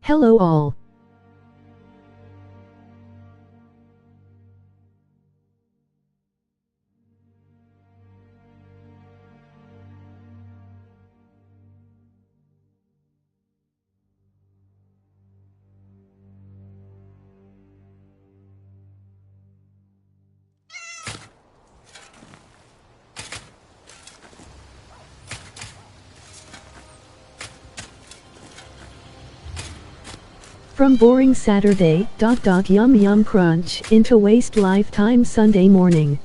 Hello all. From boring Saturday, yum yum crunch, into waste lifetime Sunday morning.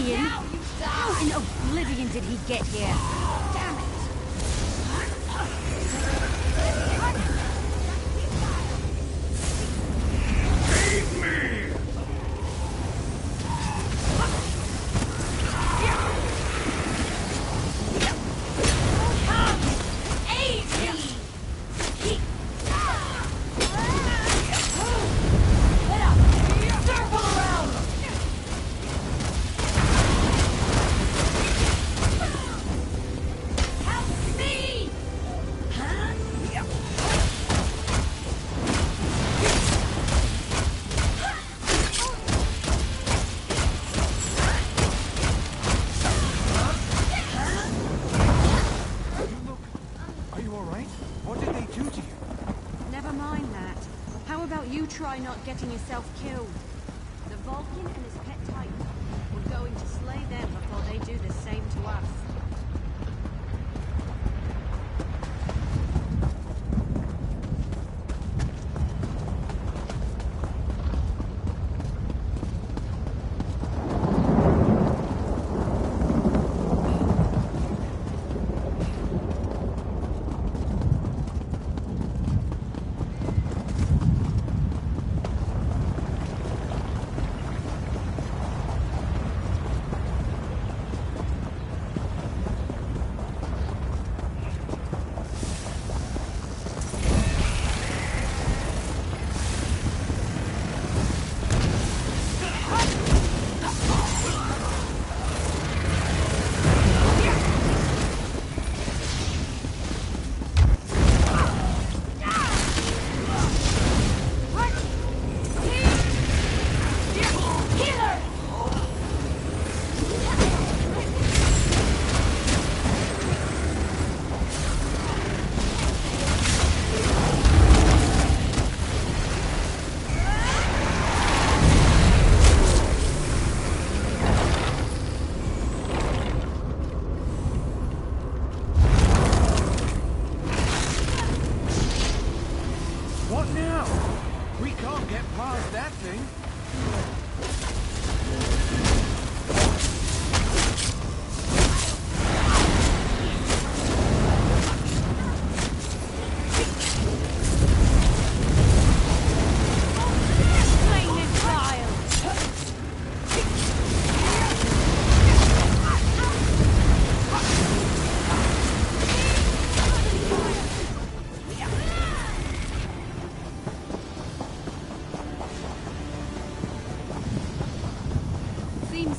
Oblivion? How in Oblivion did he get here? Damn it! Save me! Try not getting yourself killed. The Vulcan and his pet Titan. We're going to slay them before they do the same to us.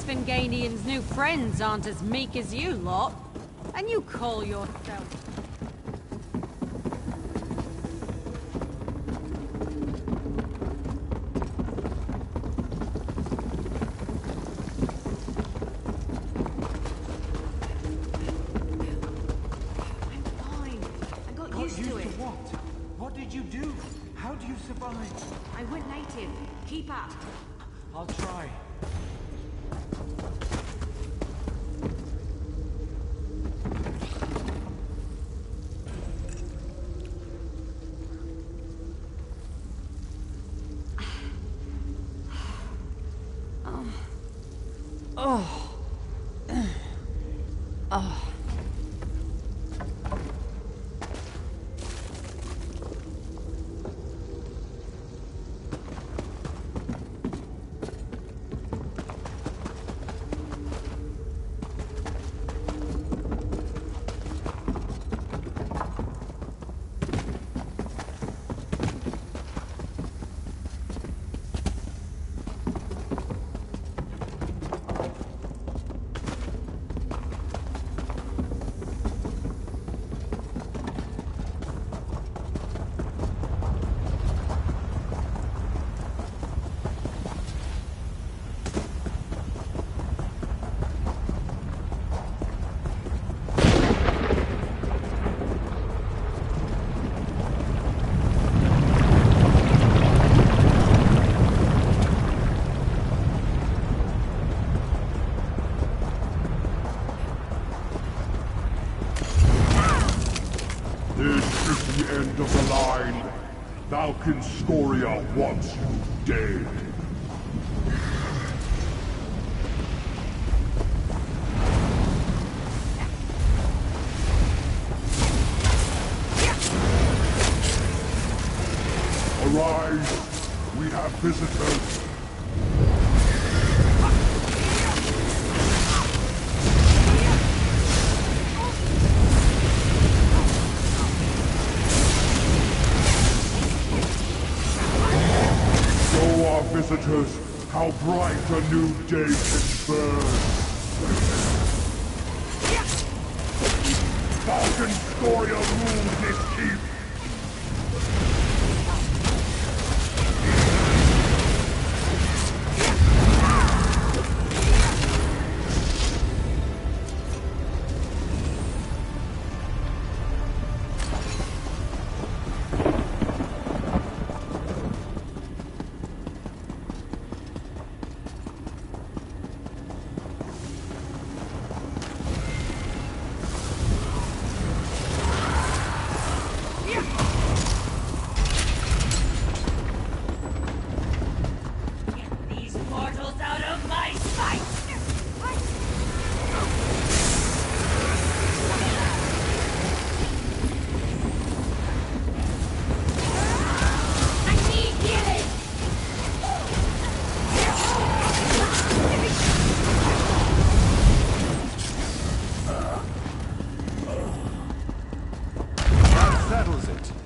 Finganian's new friends aren't as meek as you lot. And you call yourself... I'm fine. I got used to it. What? What did you do? How do you survive? I went native. Keep up. I'll try. End of the line. Falcon Scoria wants you dead. Arise! We have visitors! Show our visitors how bright a new day can burn! Falcon Scoria rules this keep!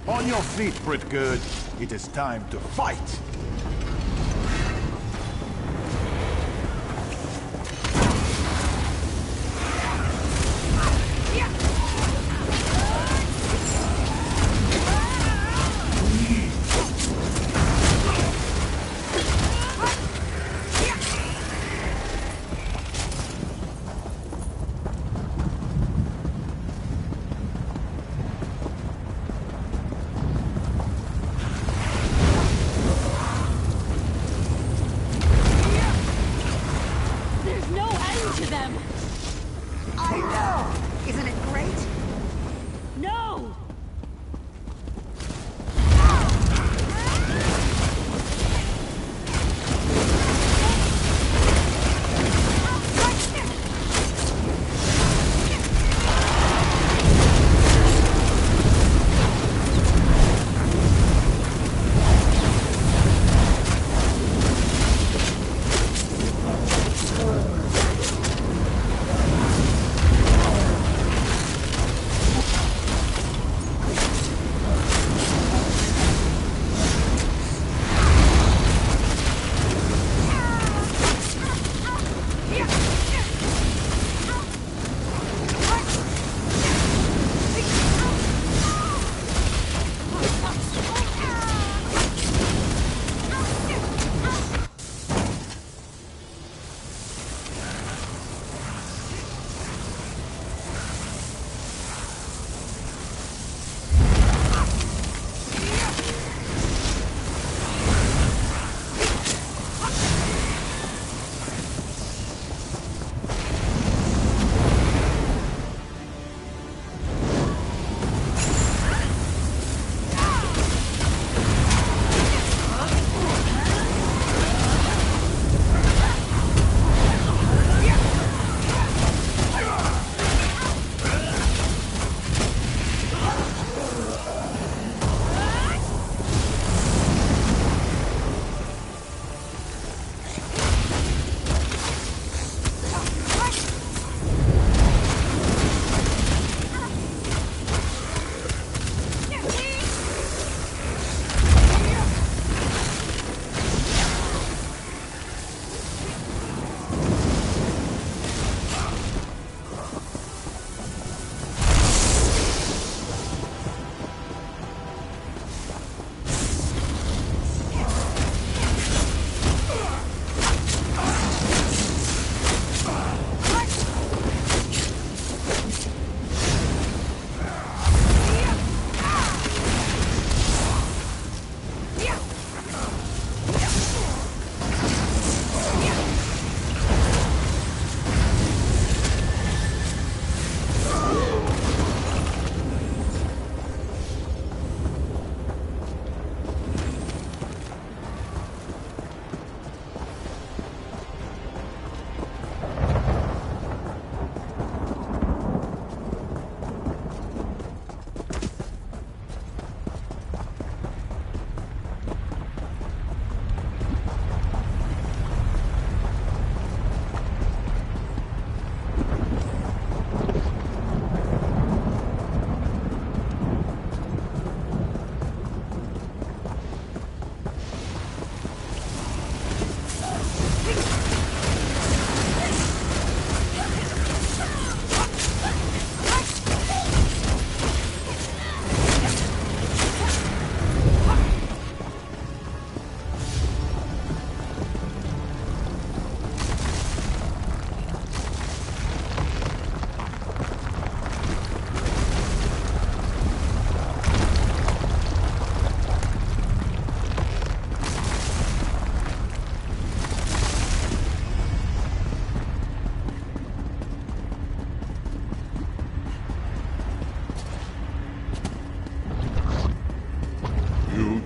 On your feet, Britgerd. It is time to fight!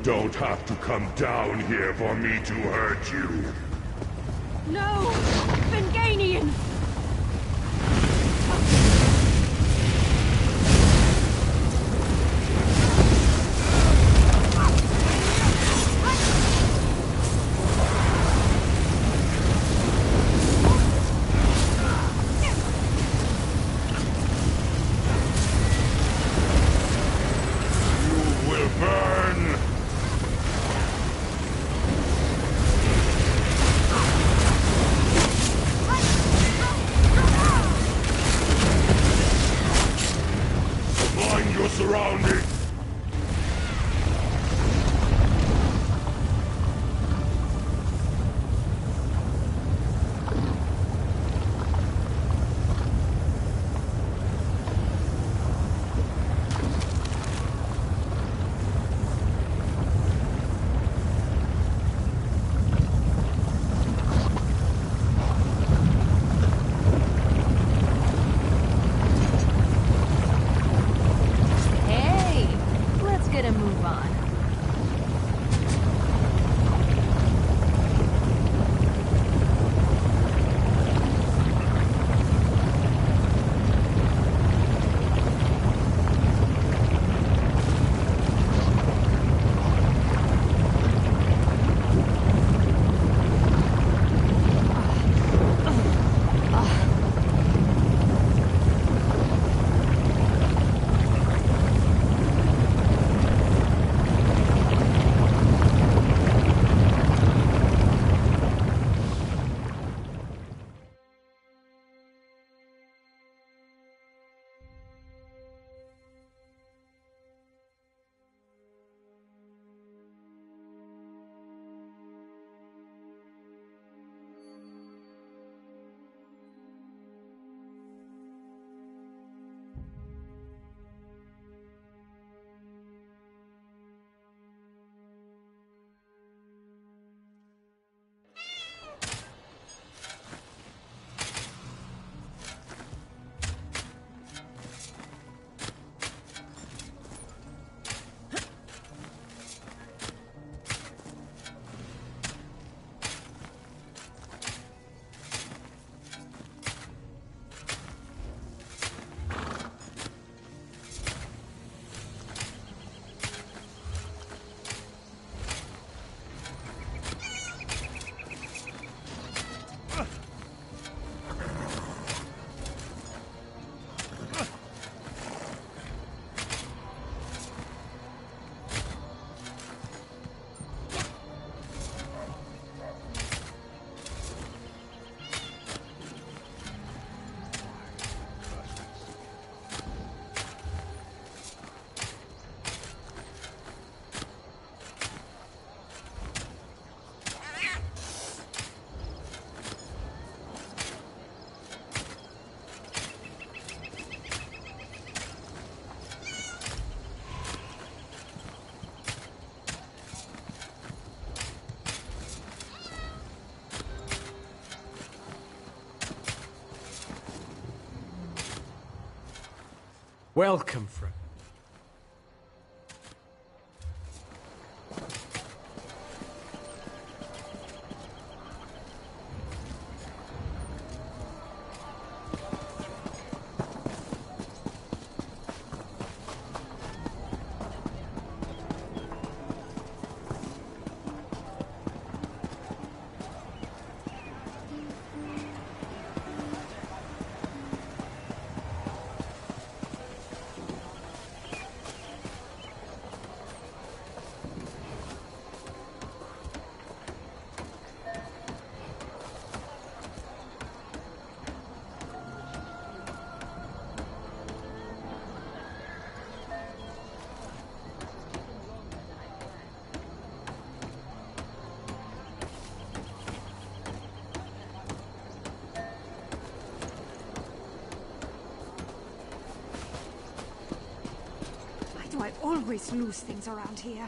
don't have to come down here for me to hurt you. No! Venganian! You will burn! Mind your surroundings! Hey! Let's get a move on. Welcome, friend. Why do I always lose things around here?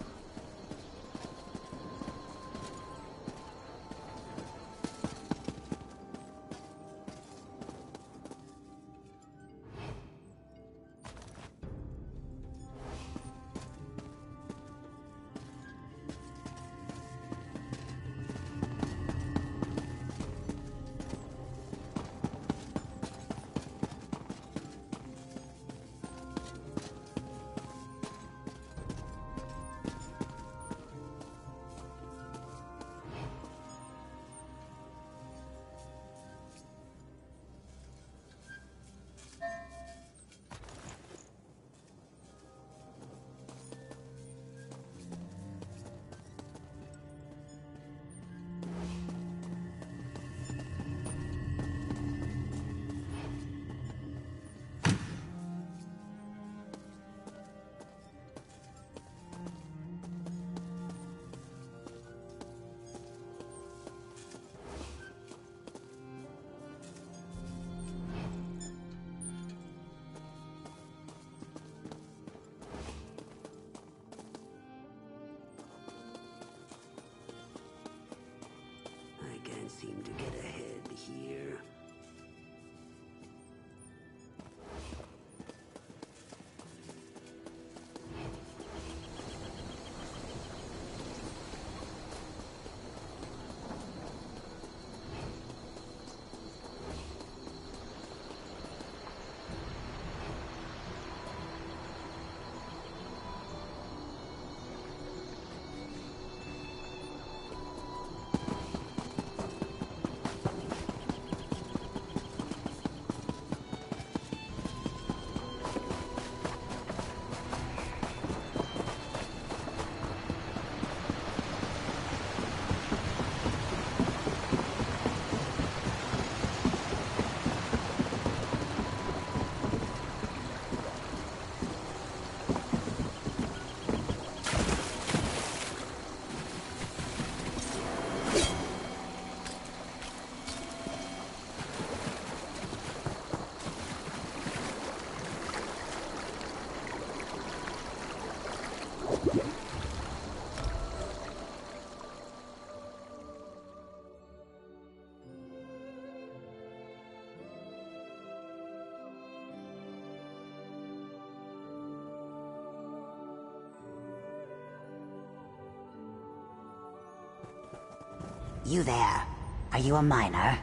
You there. Are you a miner?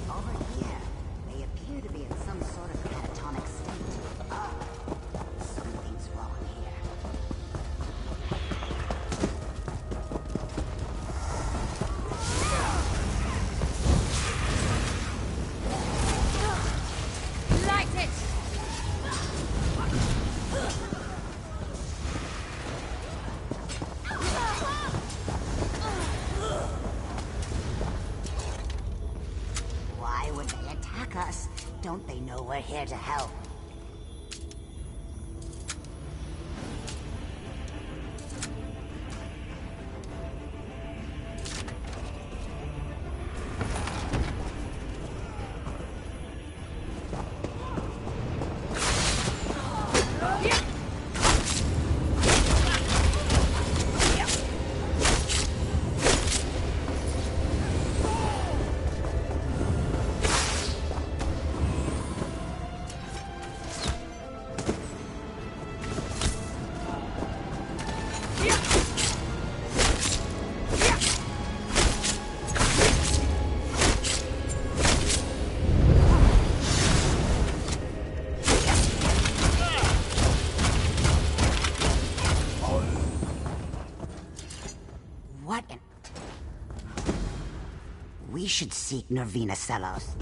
Over here, they appear to be in some sort of catatonic state. Something's wrong here. Light it! Why would they attack us? Don't they know we're here to help? What an... We should seek Nervina Celos.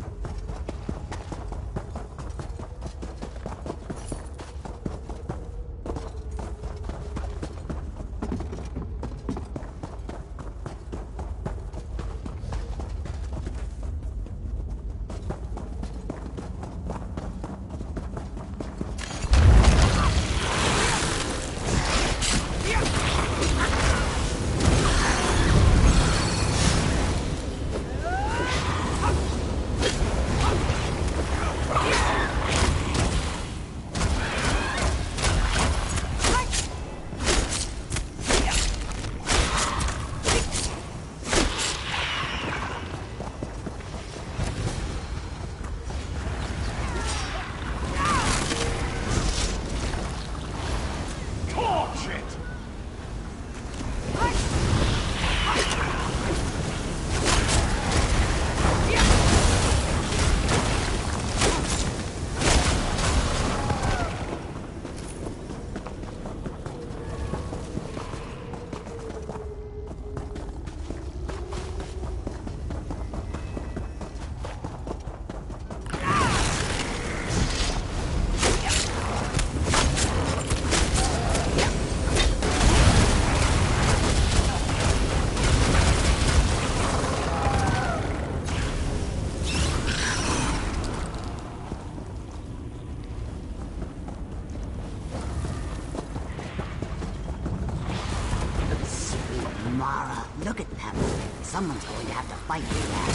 Mara, look at them. Someone's going to have to fight through that.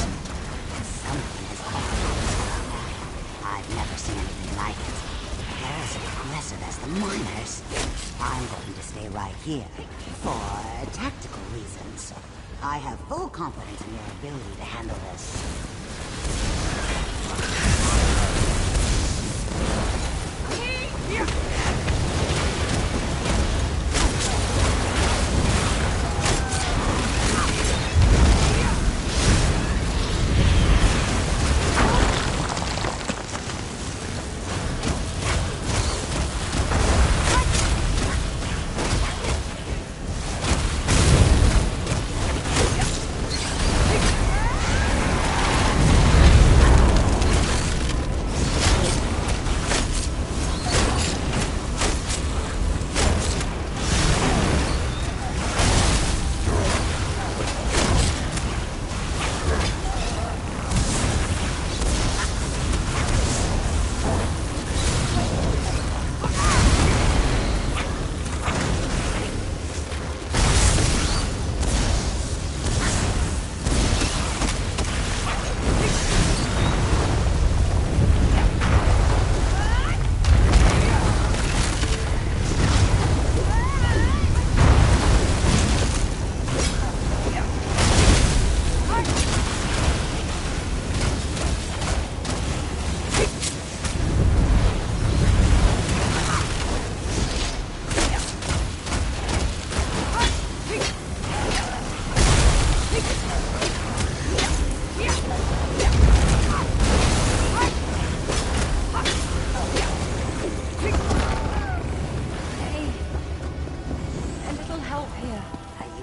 Something is awful. I've never seen anything like it. They're as aggressive as the miners. I'm going to stay right here for tactical reasons. I have full confidence in your ability to handle this.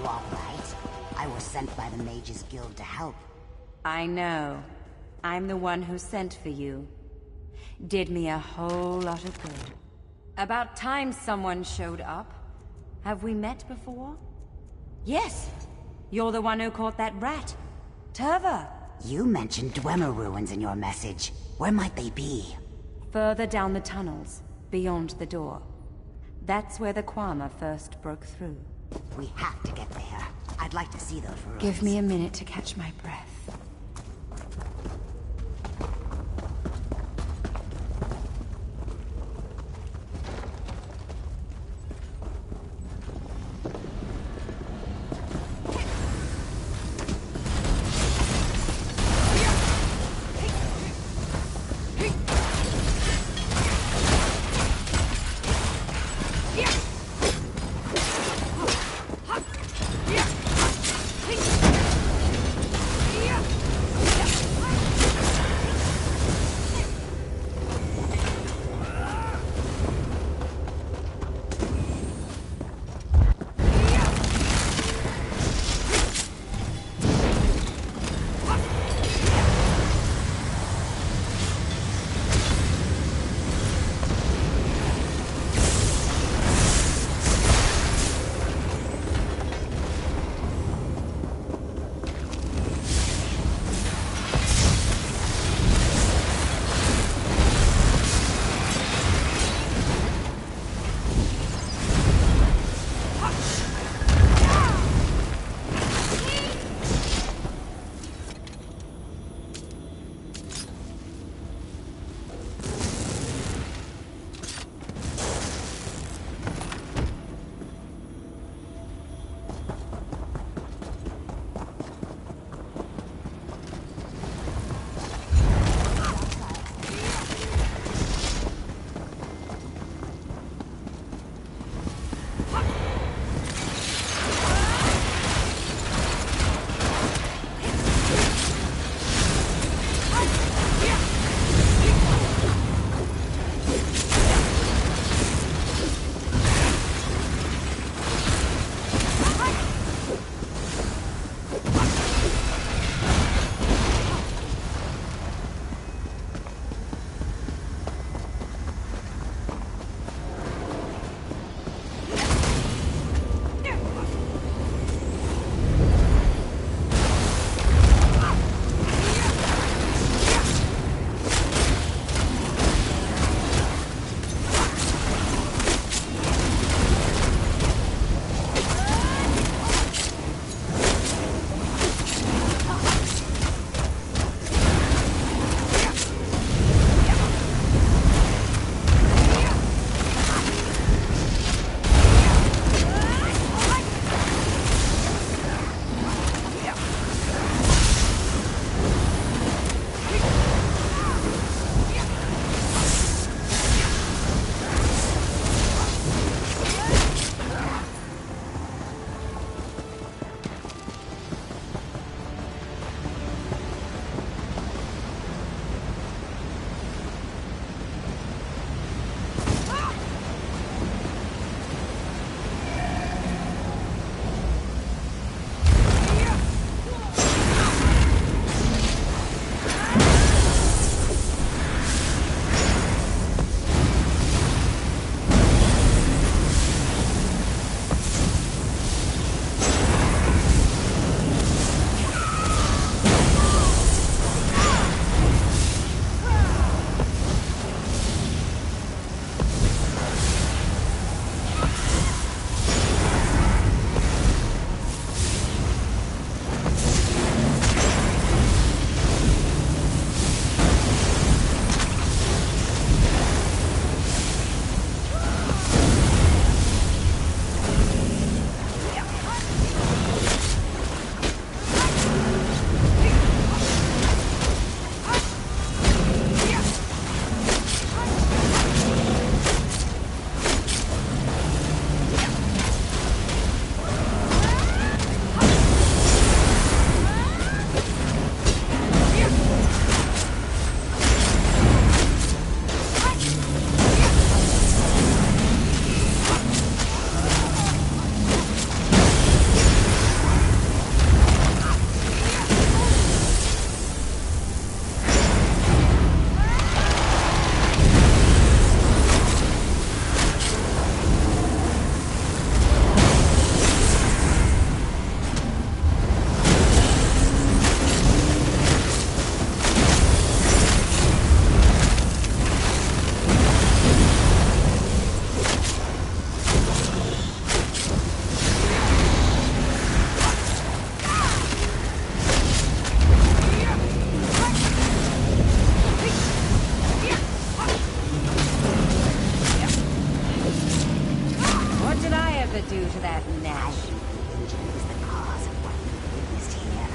all right. I was sent by the Mages Guild to help. I know. I'm the one who sent for you. Did me a whole lot of good. About time someone showed up. Have we met before? Yes! You're the one who caught that rat. Turva! You mentioned Dwemer ruins in your message. Where might they be? Further down the tunnels, beyond the door. That's where the Kwama first broke through. We have to get there. I'd like to see those ruins. Give me a minute to catch my breath. further due to that I Nash. think the engine is the cause of what we witnessed here.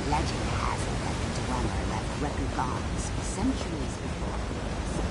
Legend has it that the Dweller left Rekugans centuries before this.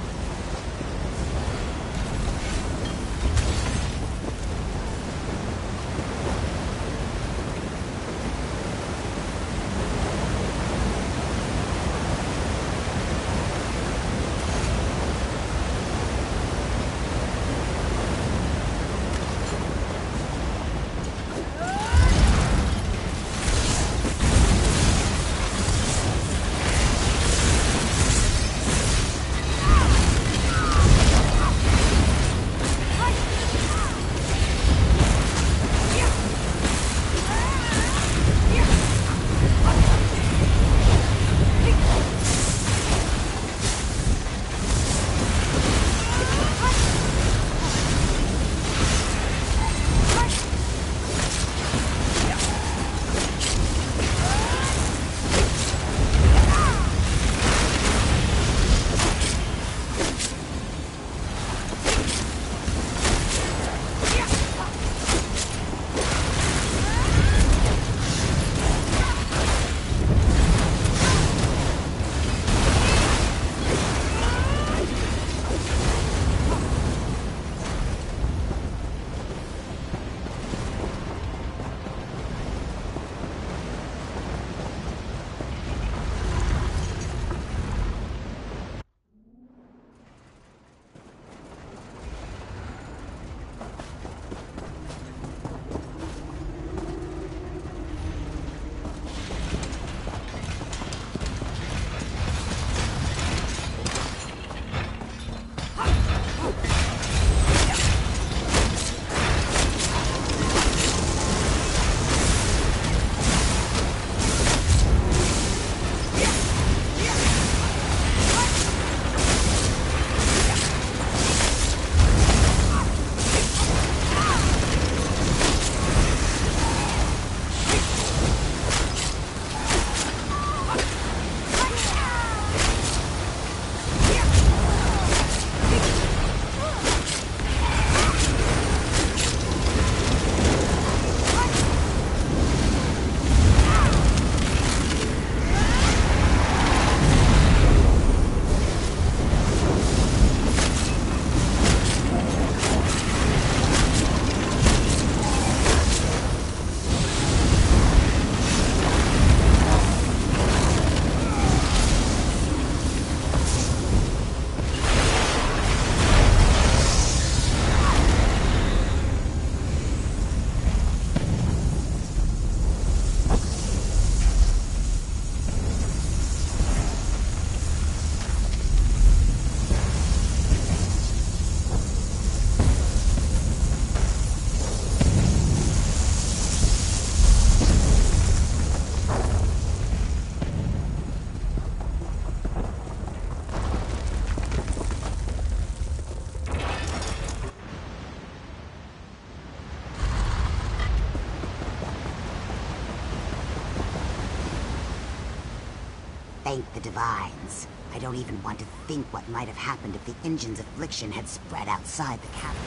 Thank the Divines. I don't even want to think what might have happened if the engine's affliction had spread outside the cavern.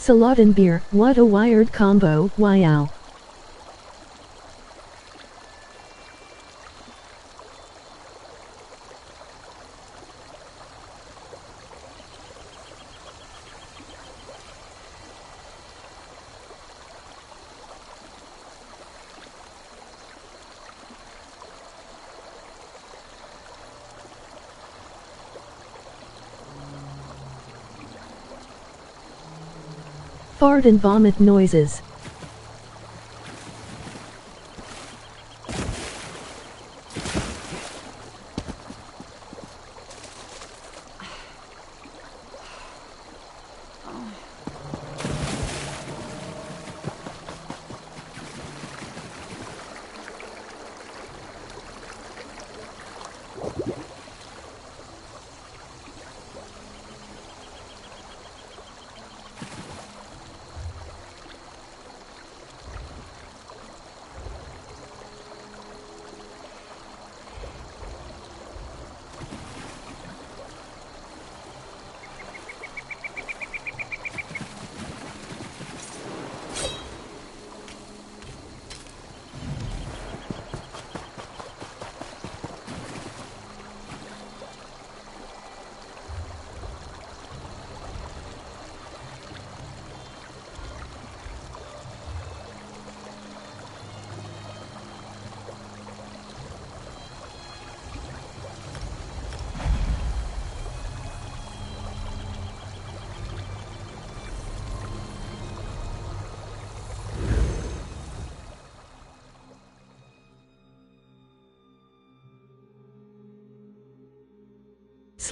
Salad and beer, what a wired combo, wow. fart and vomit noises.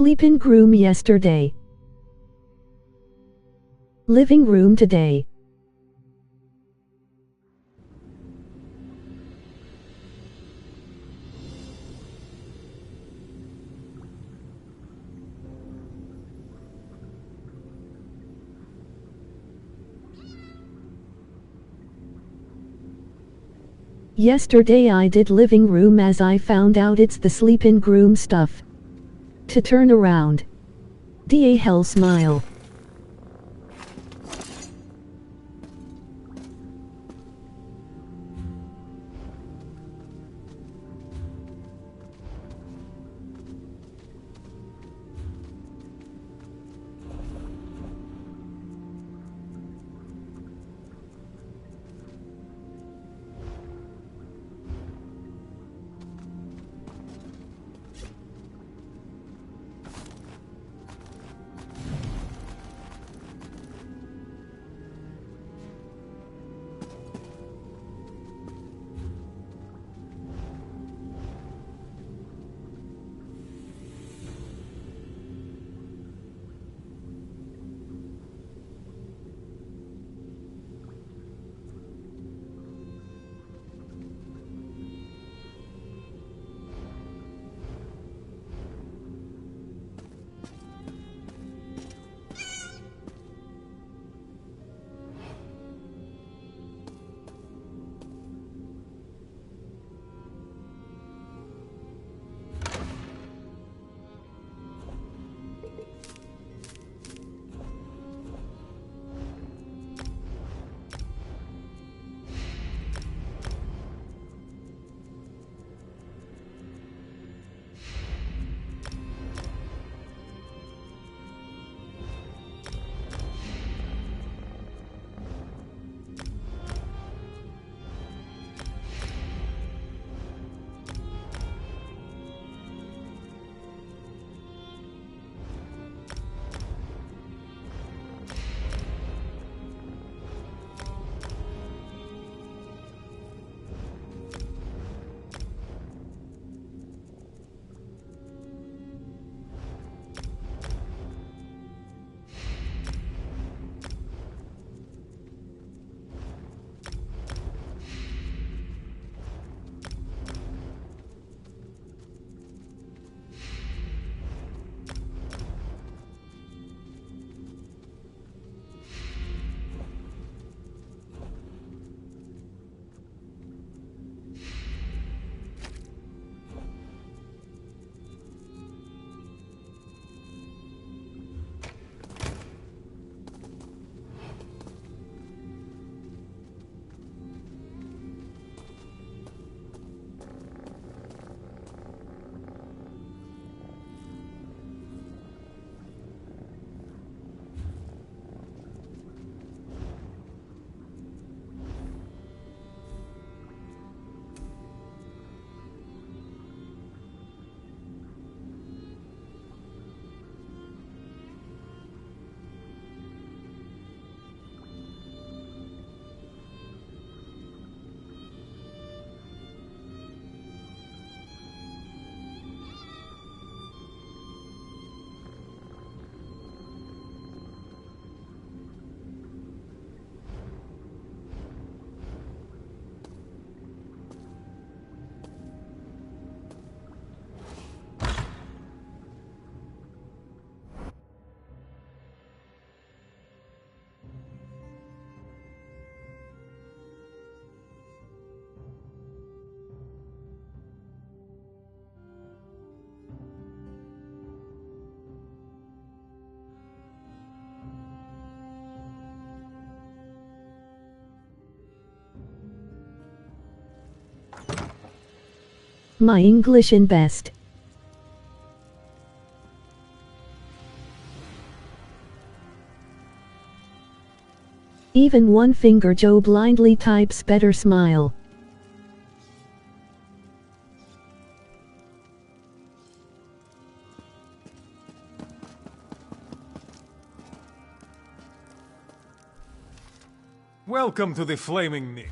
Sleeping room yesterday. Living room today. Yesterday I did living room as I found out it's the sleeping room stuff. To turn around. Da hell smile. My English in best. Even one finger Joe blindly types better smile. Welcome to the Flaming Nick.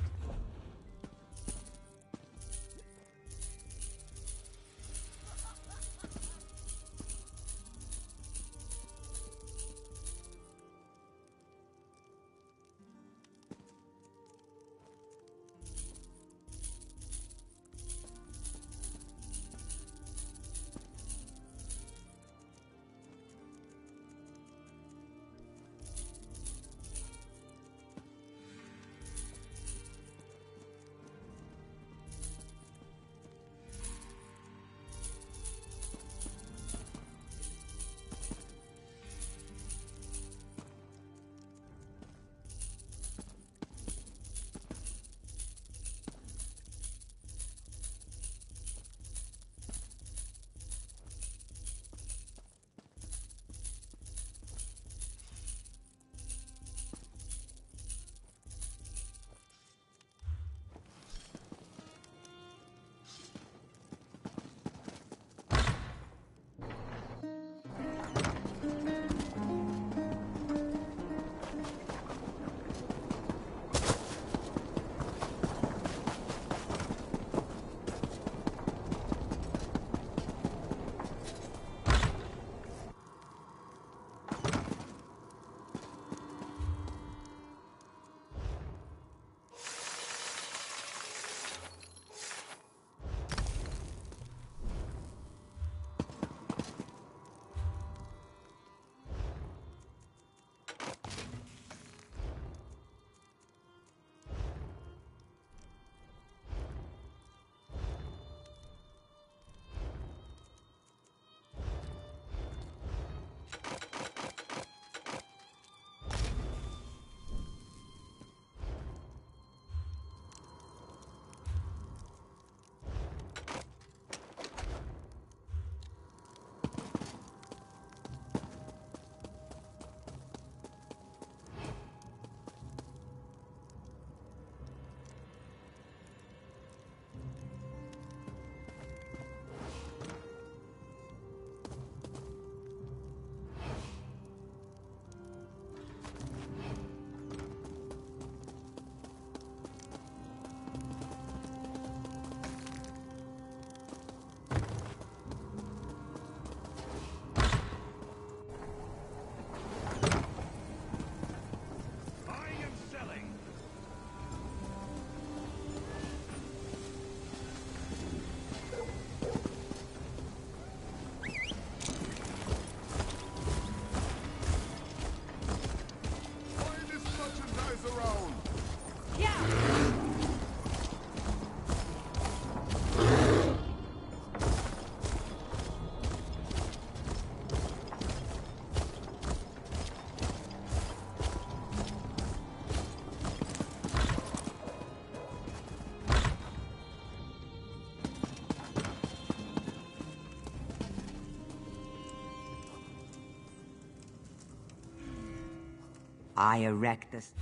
I erect this.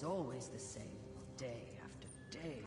It's always the same, day after day.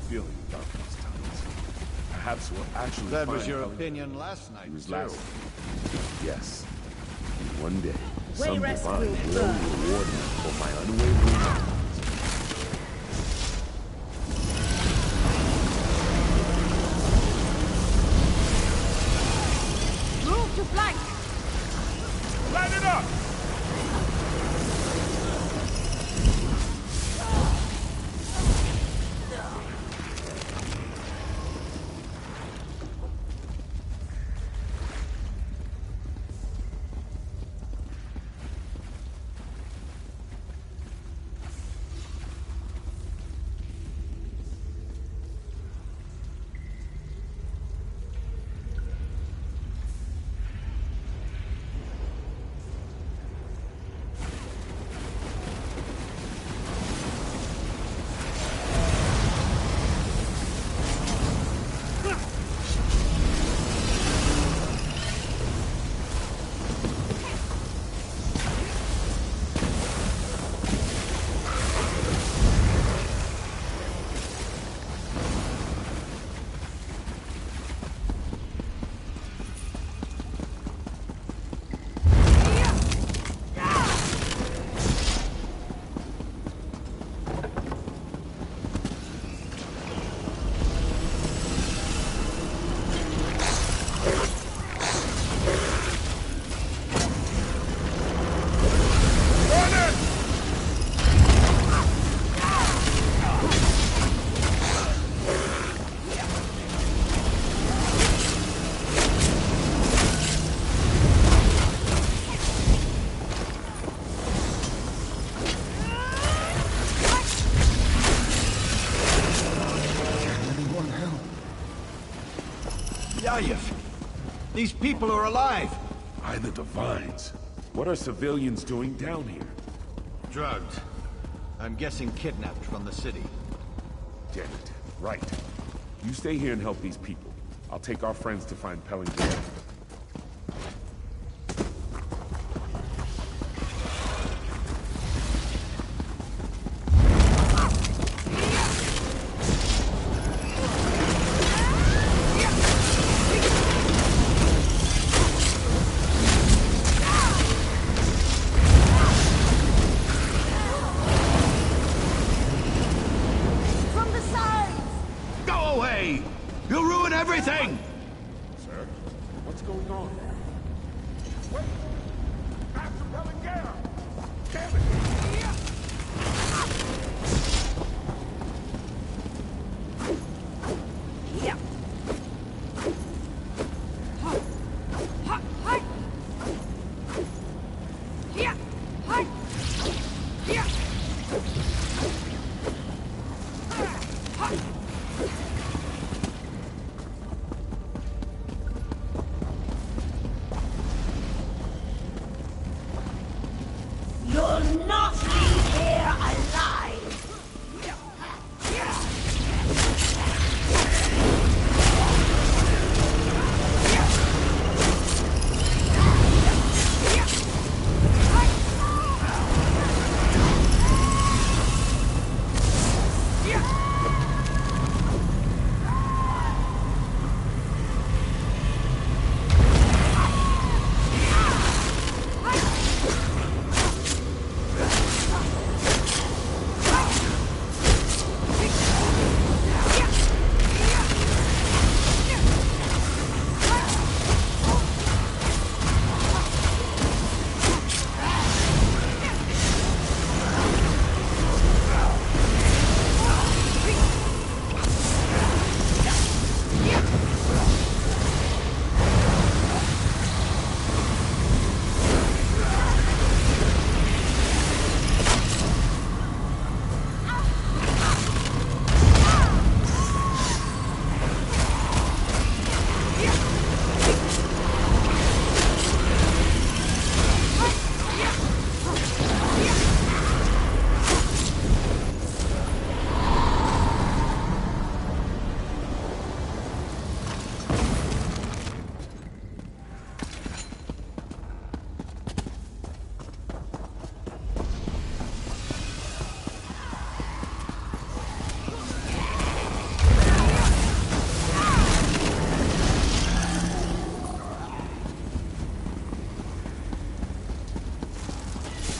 Feeling about these times. Perhaps we'll actually That find was your Helen. opinion last night, It was too. last. Yes. And one day, Way some rest divine will will burn. reward me for my unwavering efforts. Move to flank! Line it up! Yayev! These people are alive! By the divines. What are civilians doing down here? Drugged. I'm guessing kidnapped from the city. Damn it. Right. You stay here and help these people. I'll take our friends to find Pellingham. From the sides! Go away! You'll ruin everything! Sir, what's going on? Wait! Master Pellingham! Damn it! Yeah. Ha. Ha. Hi. Yeah. Hi. Yeah. Ha.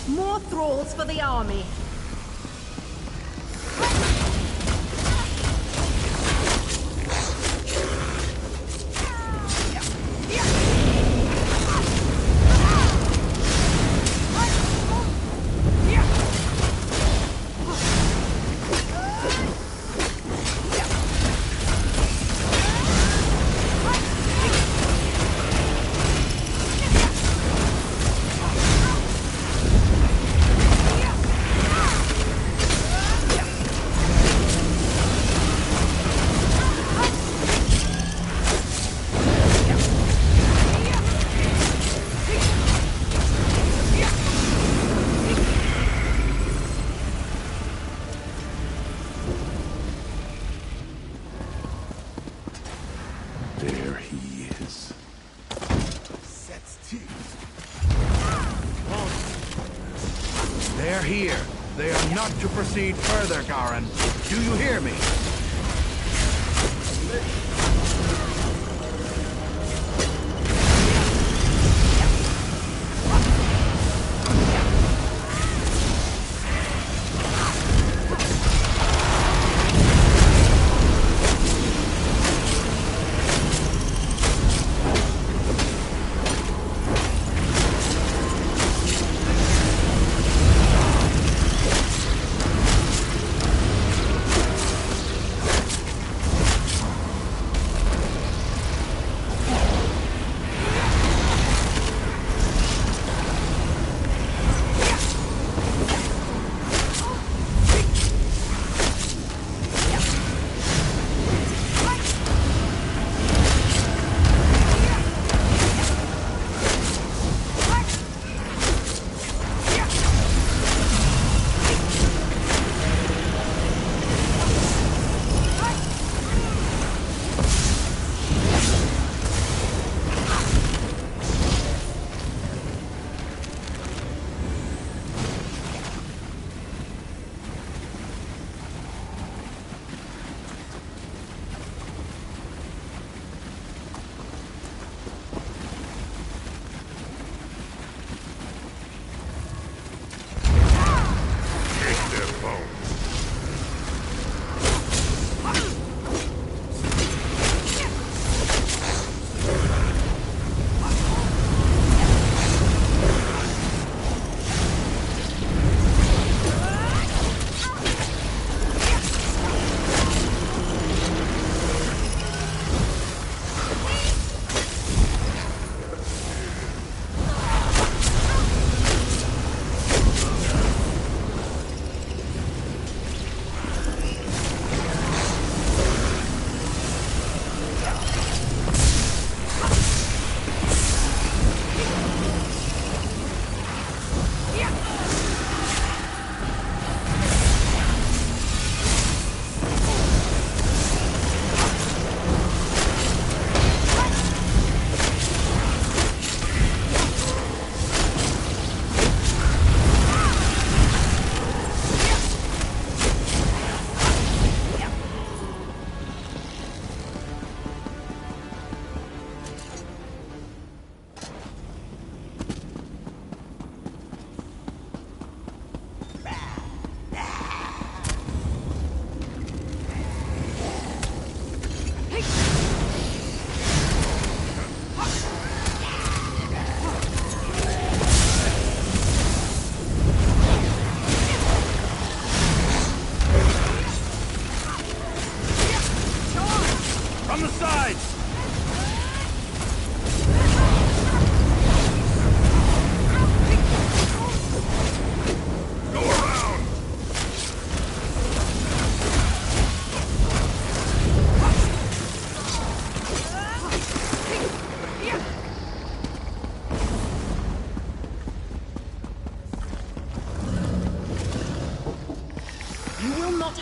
More thralls for the army. There he is. Set's teeth. They're here. They are not to proceed further, Garin. Do you hear me?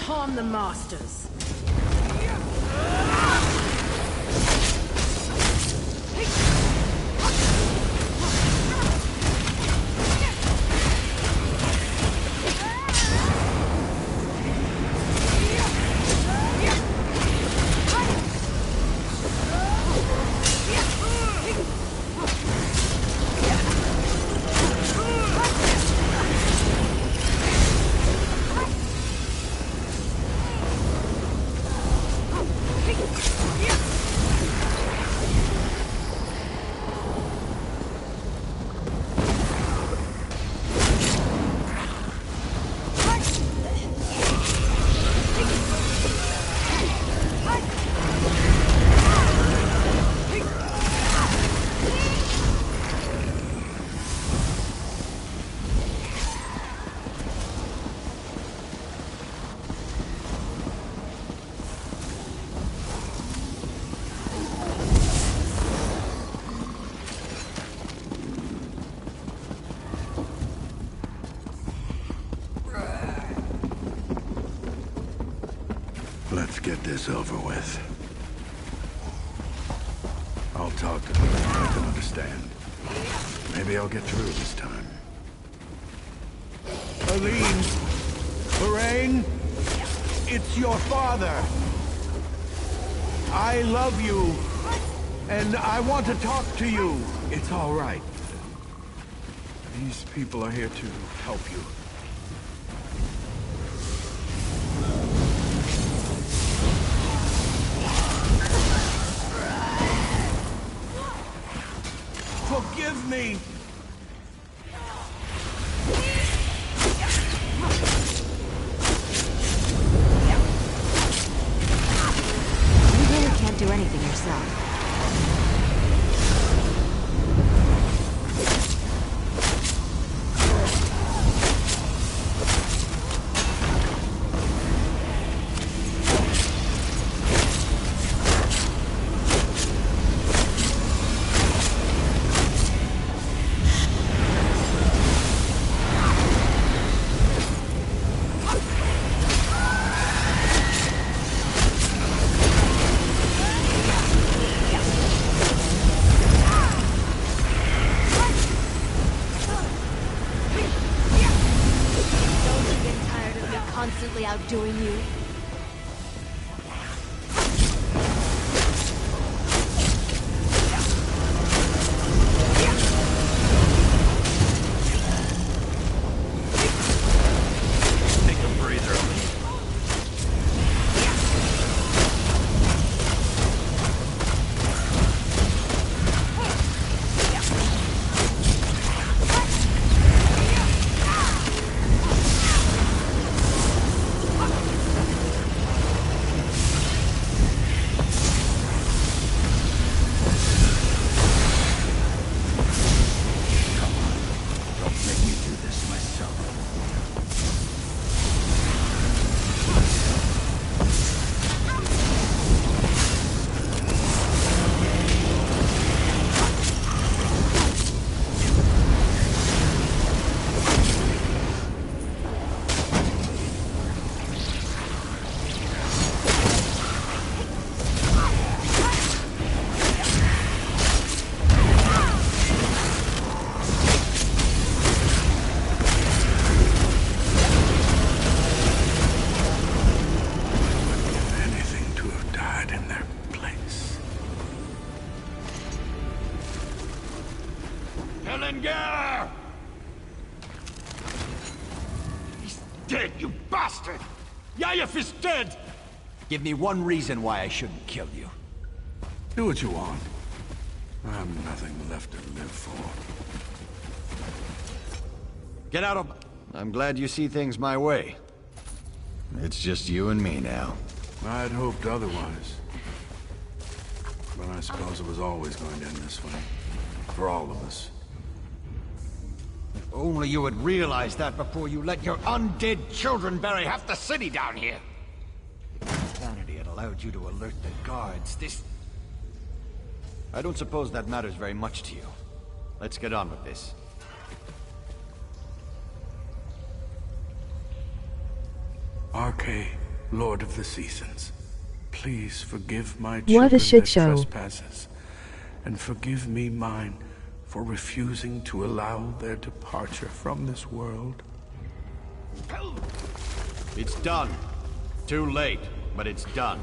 Harm the masters. get this over with. I'll talk to them so I can understand. Maybe I'll get through this time. Aline! Lorraine! It's your father! I love you! And I want to talk to you! It's all right. These people are here to help you. Forgive me! You really can't do anything yourself. Constantly outdoing you. Take a breather. Berengar! He's dead, you bastard! Yayef is dead! Give me one reason why I shouldn't kill you. Do what you want. I have nothing left to live for. Get out of... I'm glad you see things my way. It's just you and me now. I'd hoped otherwise. But I suppose it was always going to end this way. For all of us. If only you would realize that before you let your undead children bury half the city down here. If insanity had allowed you to alert the guards, this... I don't suppose that matters very much to you. Let's get on with this. Arkay, Lord of the Seasons, please forgive my What children a shit their show. trespasses, and forgive me mine for refusing to allow their departure from this world. It's done. Too late, but it's done.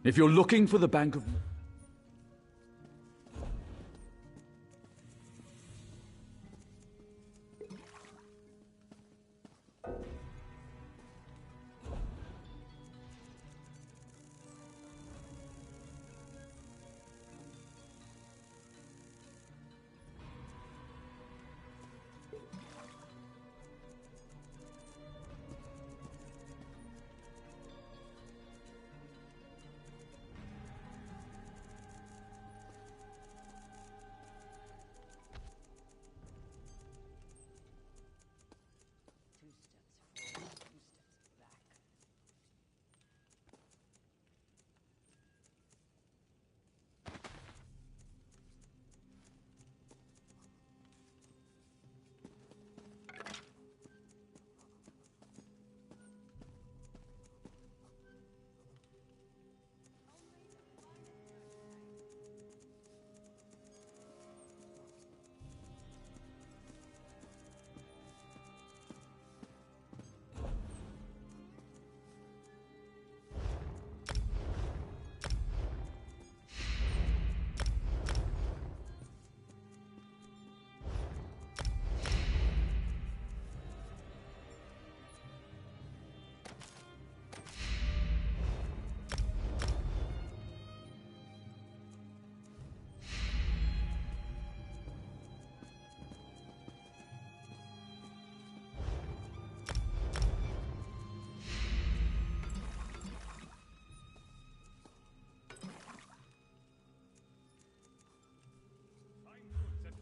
If you're looking for the Bank of...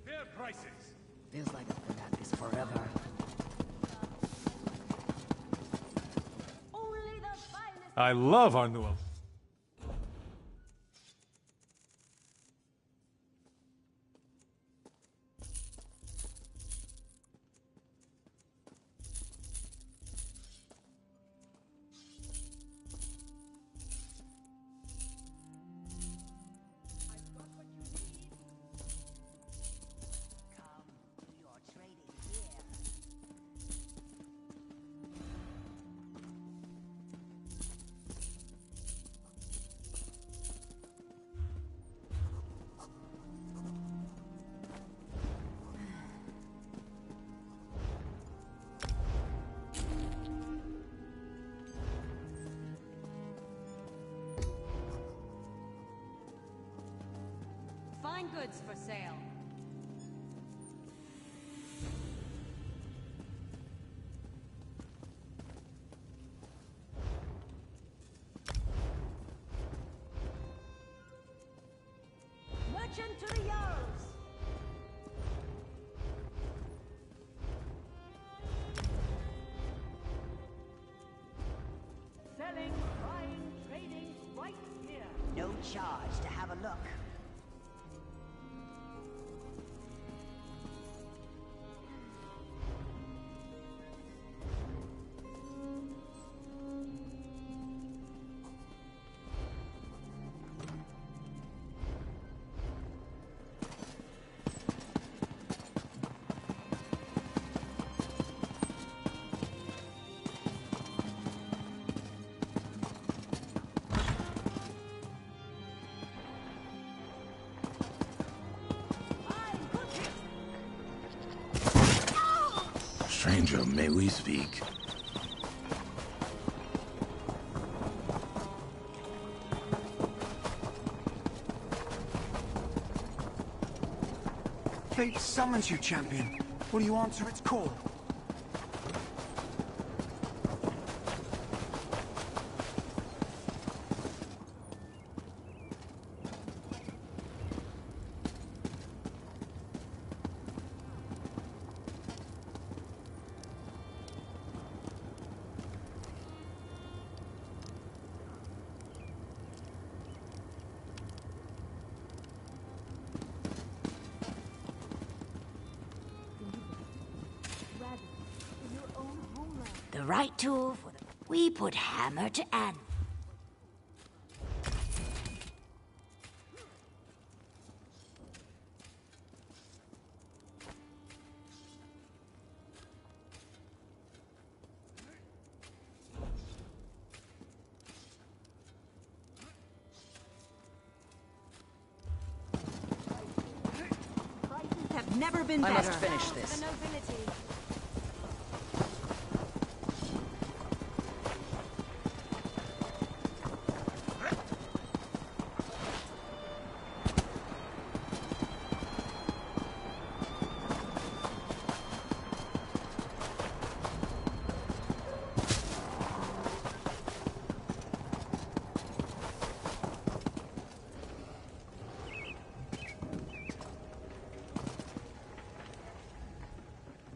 Fair prices. Feels like I've been at this forever. I love Arnuel. Fine goods for sale. Merchant to the Jarls! Selling, buying, trading, right here. No charge to have a look. Stranger, may we speak? Fate summons you, champion. Will you answer its call? The right tool for the... We put hammer to anvil. never been I better. must finish this. The nobility.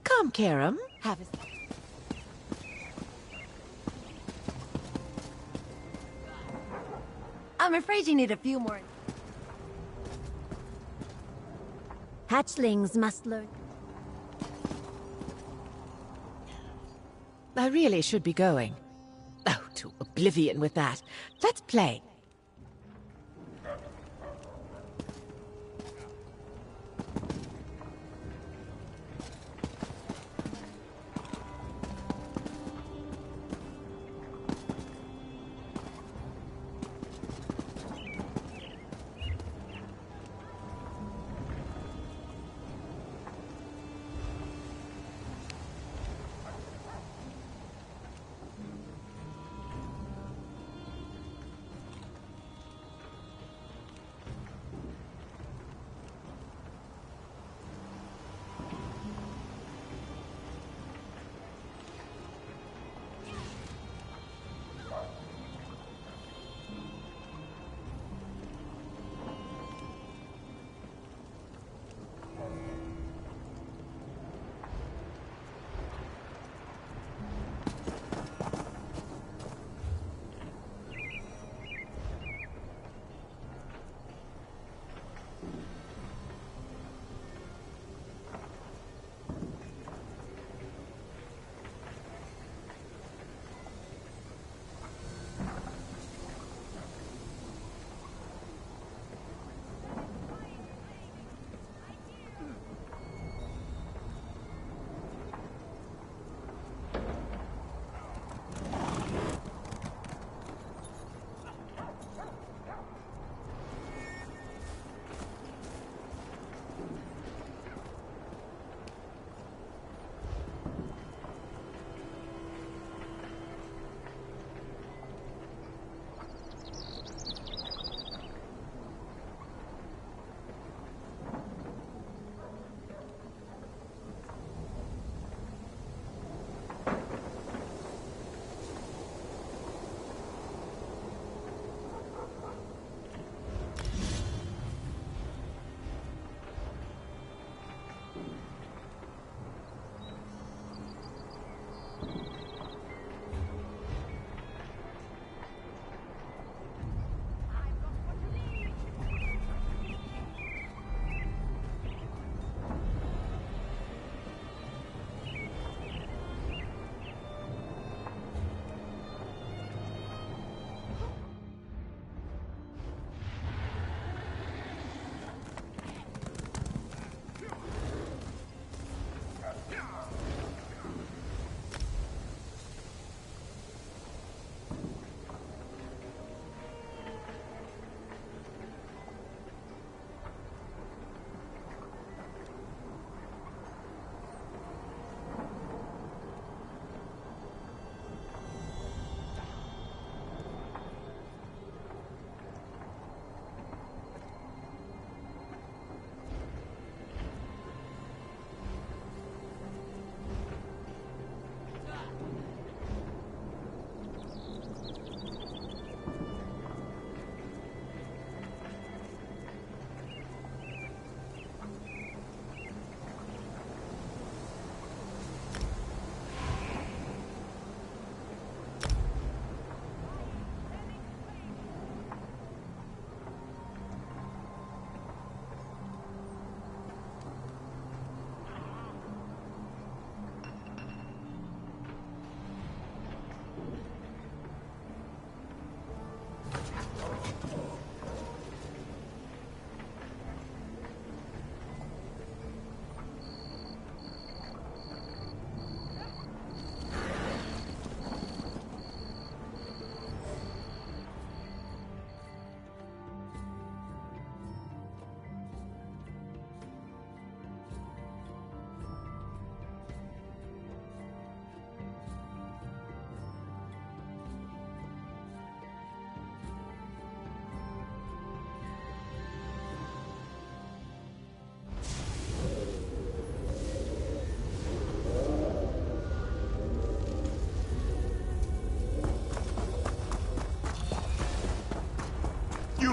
Come, Karam. Have a... I'm afraid you need a few more. Hatchlings must learn. I really should be going. Oh, to oblivion with that. Let's play.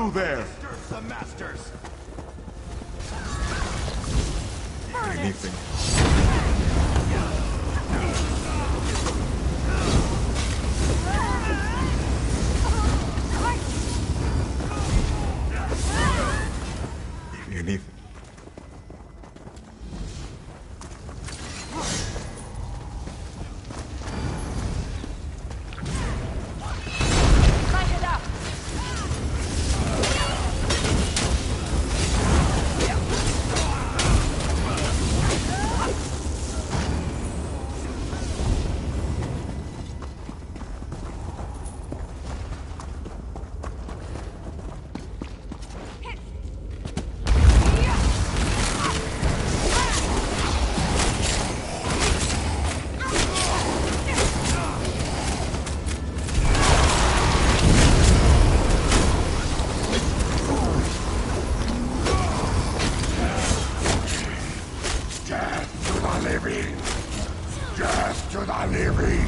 you there? The masters. Anything. Anything. Death to the living!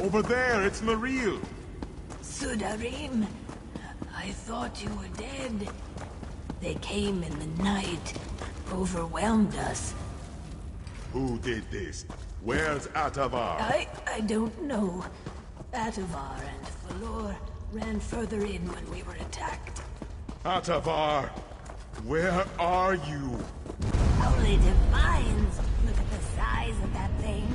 Over there, it's Maril. Sudarim, I thought you were dead. They came in the night, overwhelmed us. Who did this? Where's Atavar? I don't know. Atavar and Falor ran further in when we were attacked. Atavar, where are you? Holy Divines! Look at the size of that thing.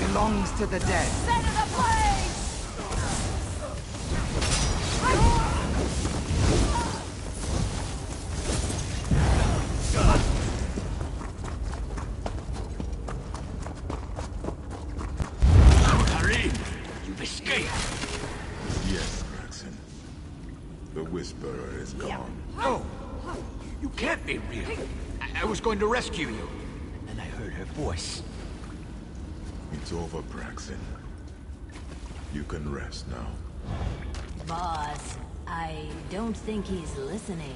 Belongs to the dead. Set it ablaze! Karim, you've escaped. Yes, Braxton. The Whisperer is gone. No, you can't be real. I was going to rescue you, and then I heard her voice. It's over, Braxton. You can rest now. Boss, I don't think he's listening.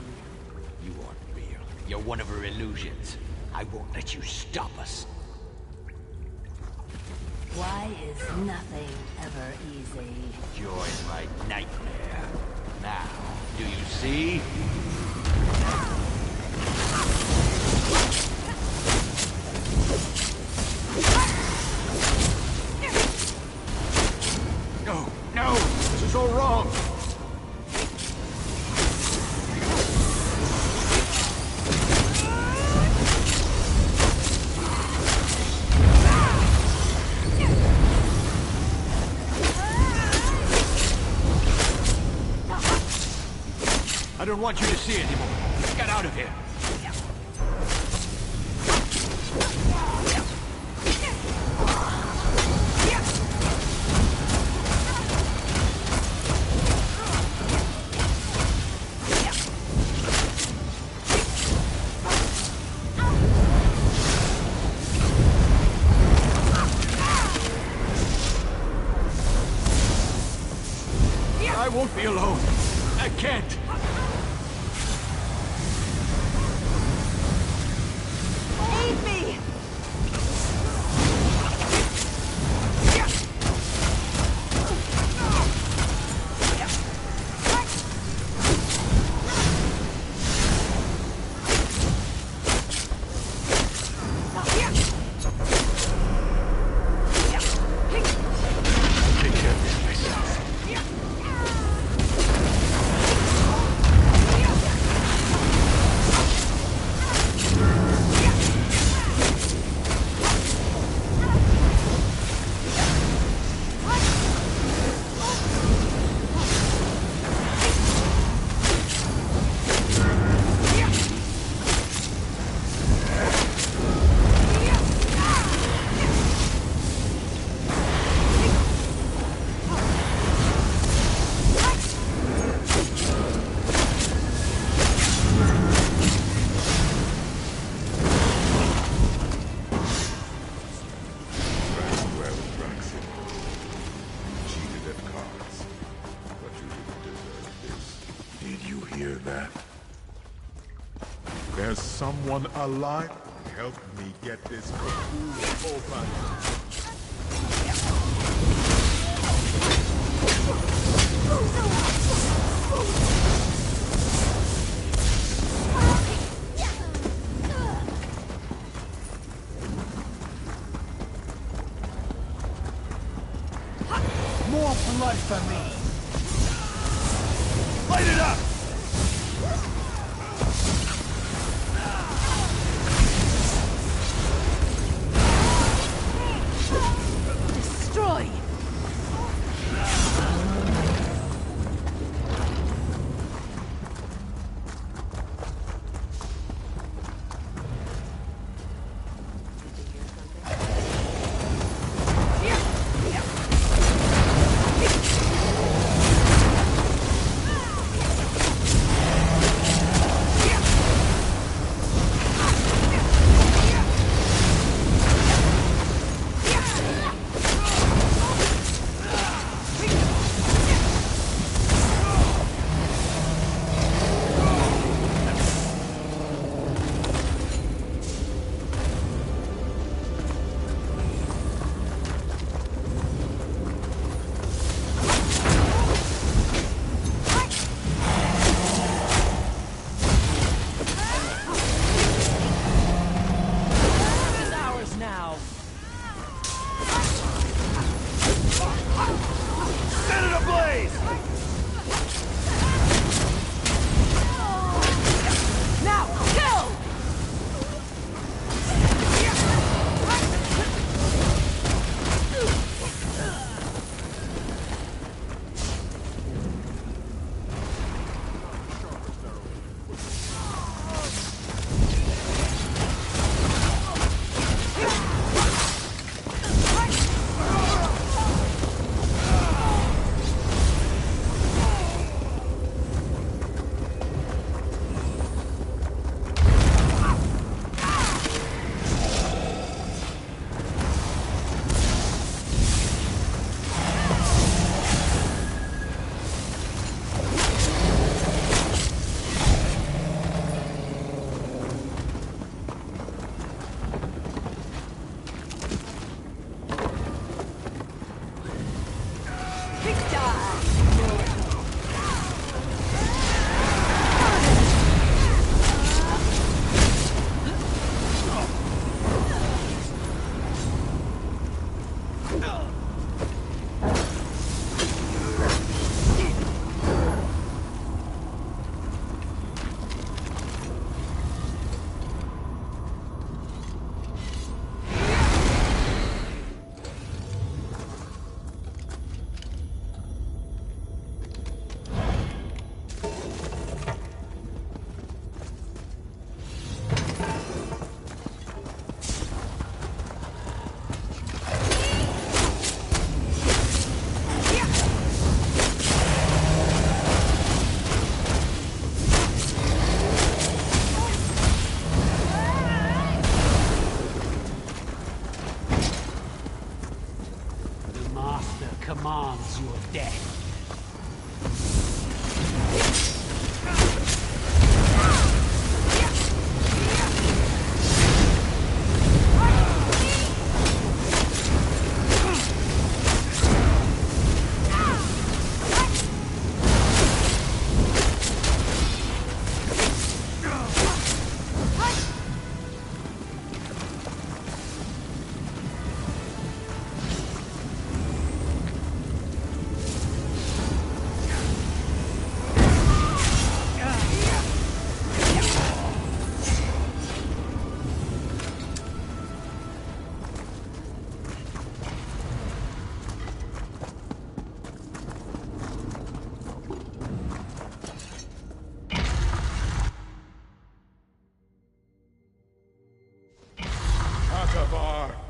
You aren't real. You're one of her illusions. I won't let you stop us. Why is nothing ever easy? Join my nightmare. Now, do you see? No, no! This is all wrong! I don't want you to see anymore. Get out of here. I won't be alone. I can't. Aid me! Take care of this myself. There's someone alive? Help me get this cocoon open. More blood for me. Light it up! Destroy! commands your death.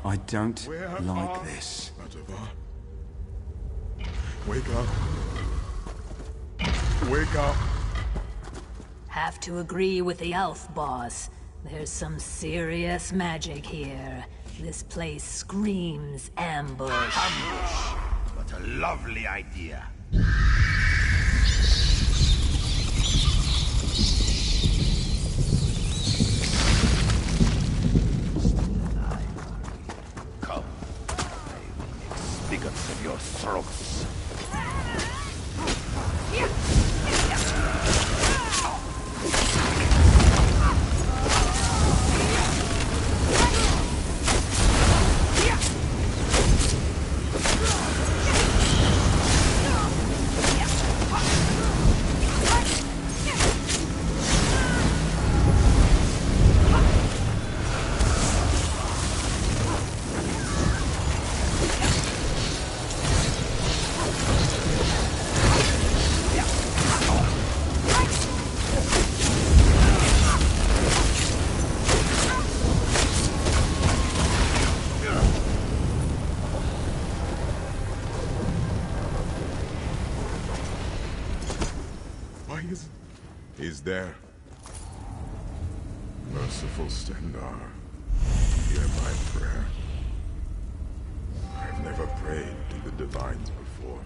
I don't like this. Atavar. Wake up. Wake up. Have to agree with the elf boss. There's some serious magic here. This place screams ambush. Ambush? What a lovely idea. Come. I will make spigots of your throats. He's there. Merciful Stendarr, hear my prayer. I've never prayed to the divines before.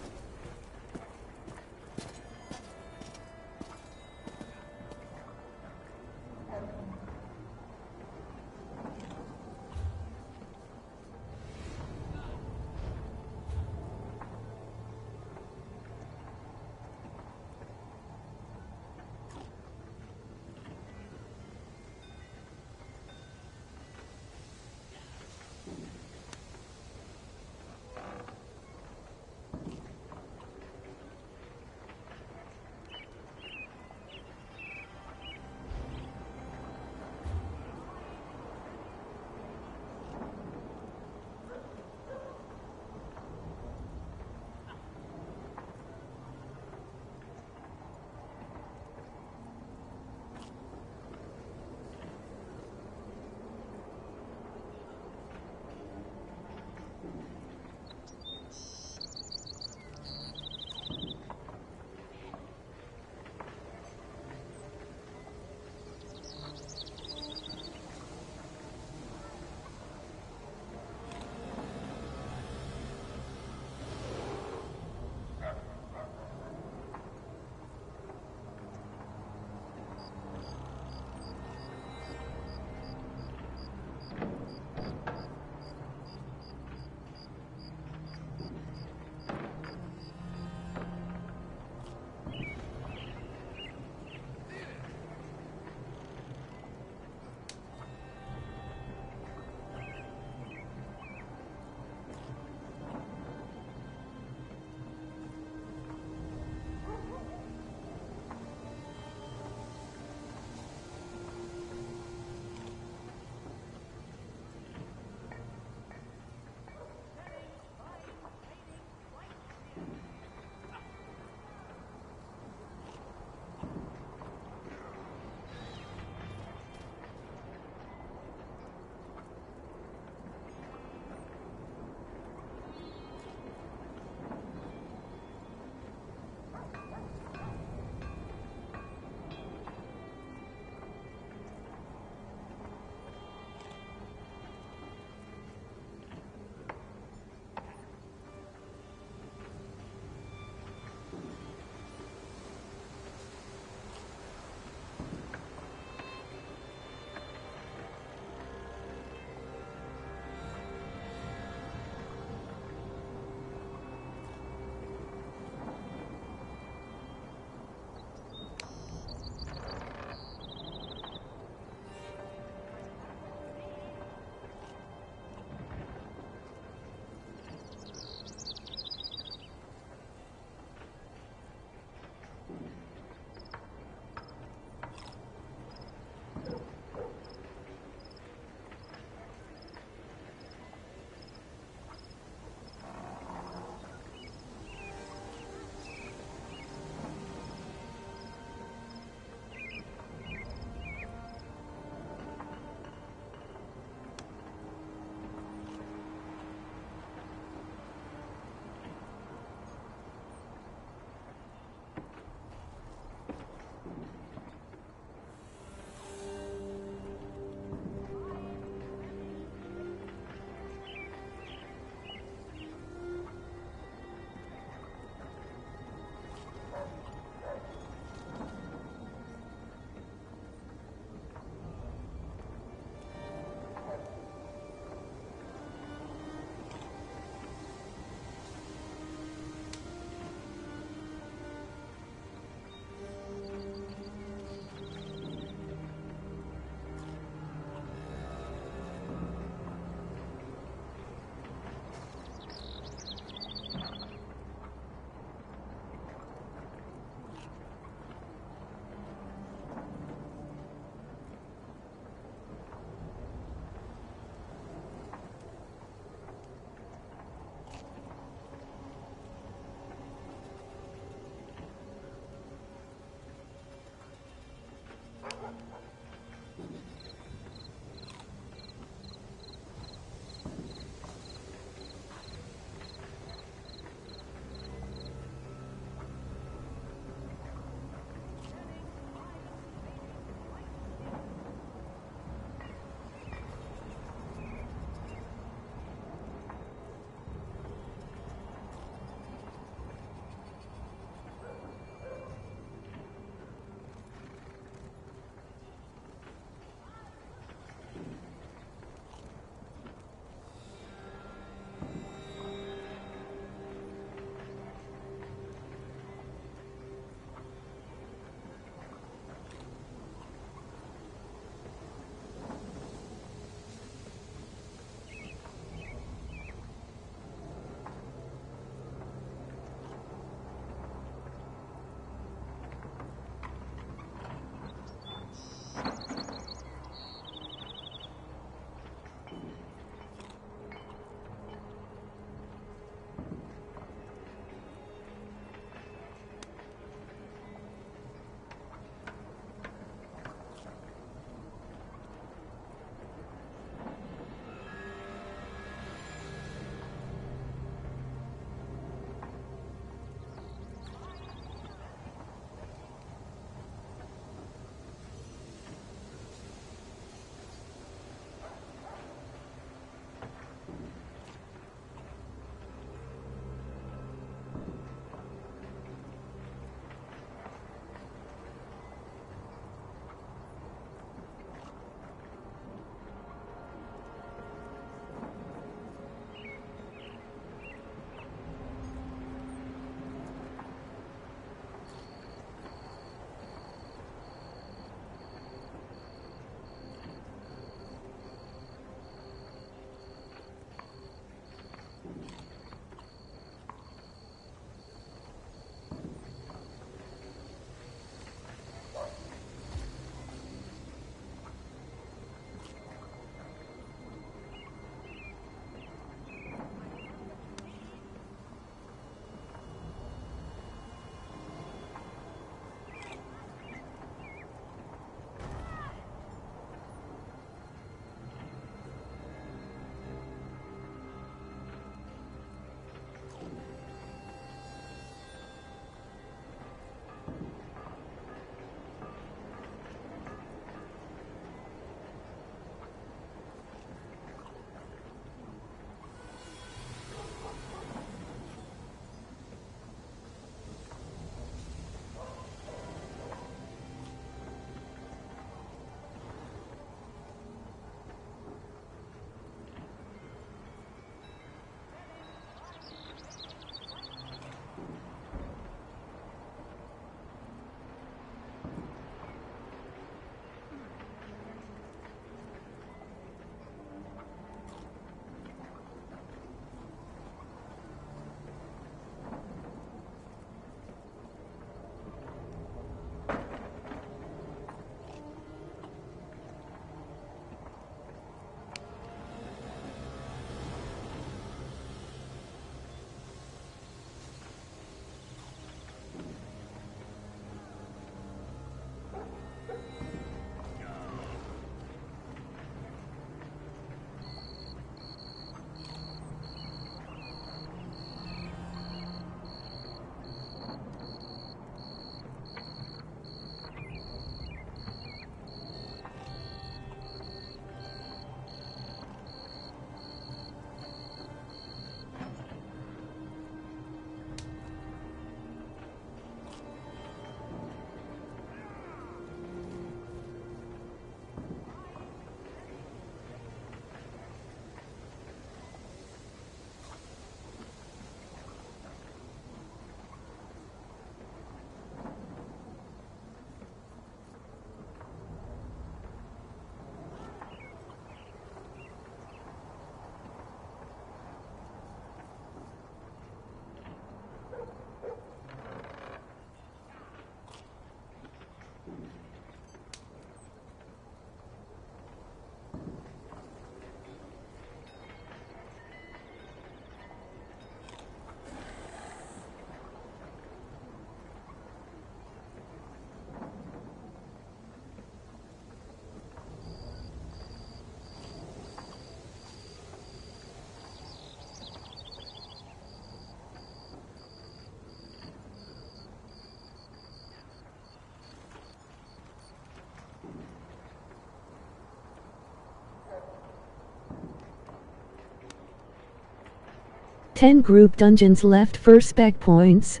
10 group dungeons left for spec points.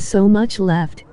So much left.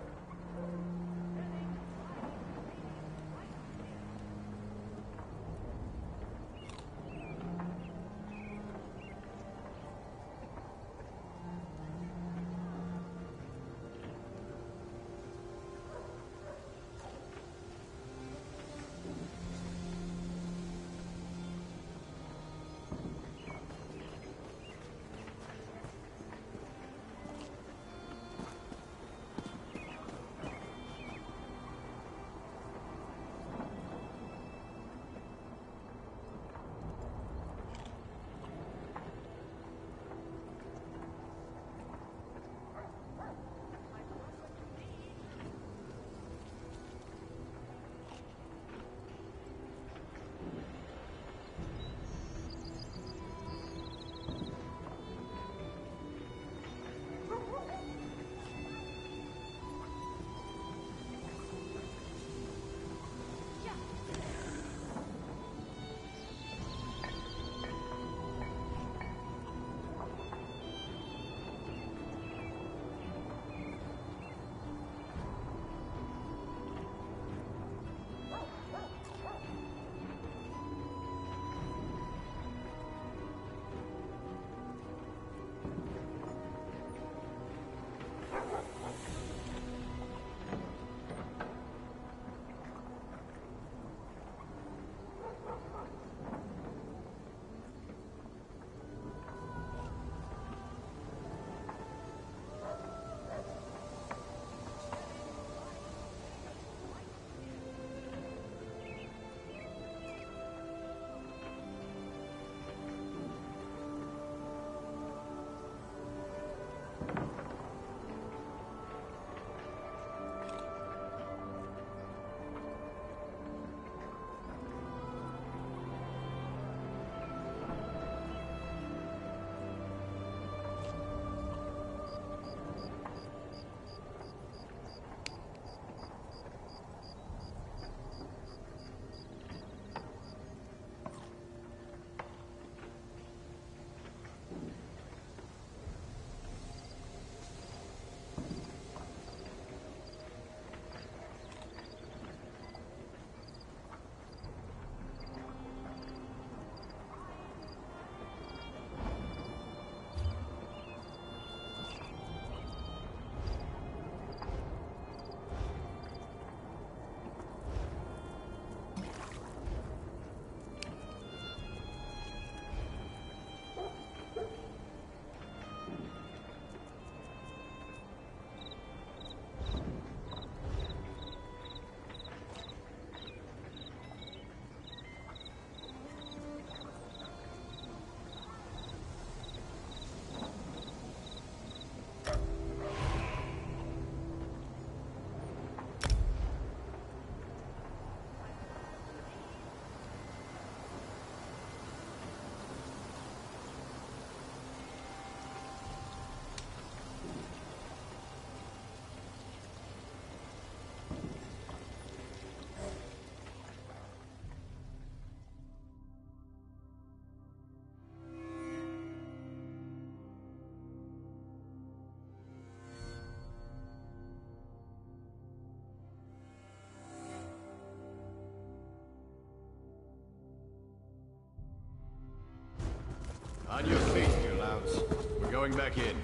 On your feet, you louts. We're going back in.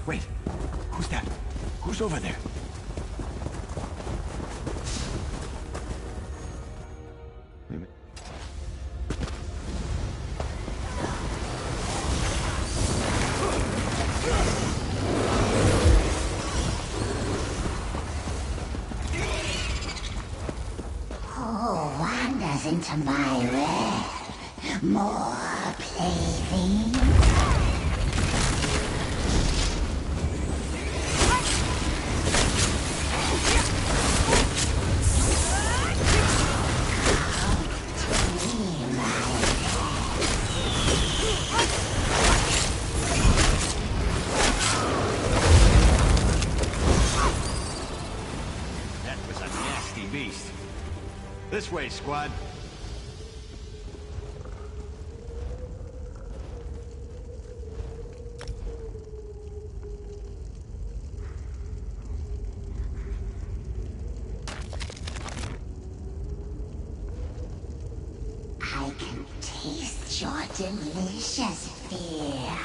Wait, who's that? Who's over there? Who wanders into my realm? More playthings? That was a nasty beast. This way, squad. delicious fear.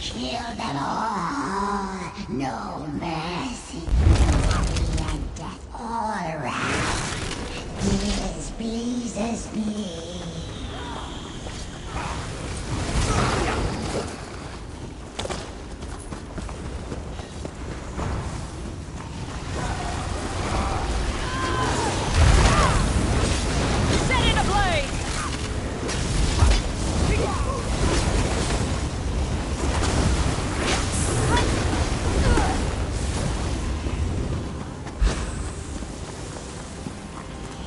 Kill them all. No mercy. And death all around. This pleases me.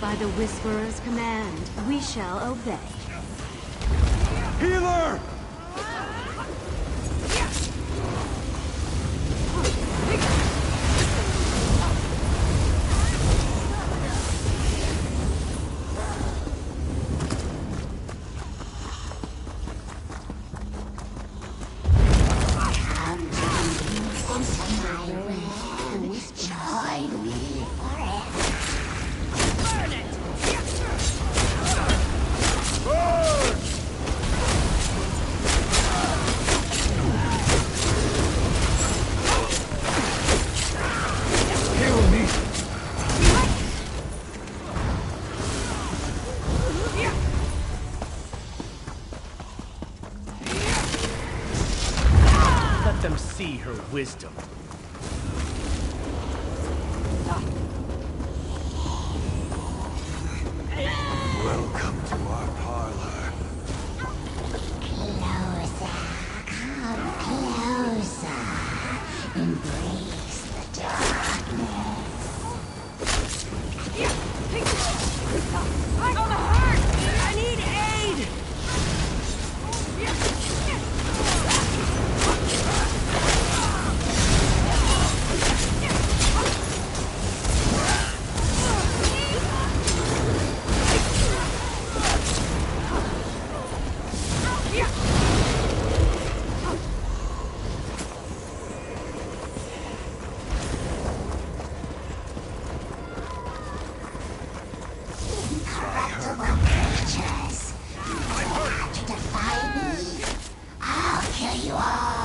By the Whisperer's command, we shall obey. Healer! Join me forever. Let them see her wisdom. Welcome to our parlor. Closer, come closer. Embrace the darkness. I'm hurt! I need aid! Incorruptible creatures. Dare to defy me. I'll kill you all.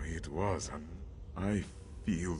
It was, and I feel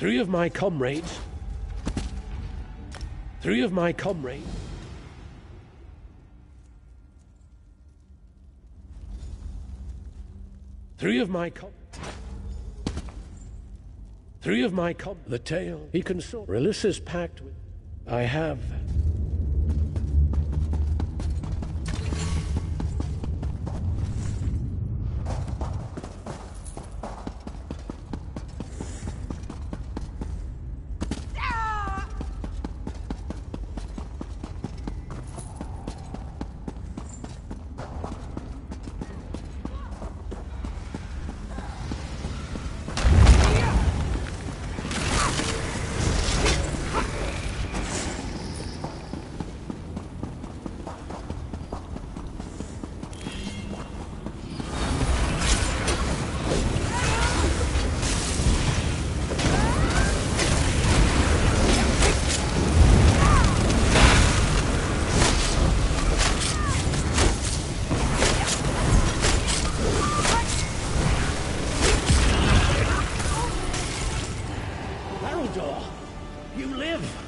Three of my comrades. Three of my comrades. Three of my the tale he consort. Relissa's pact with. I have. You live!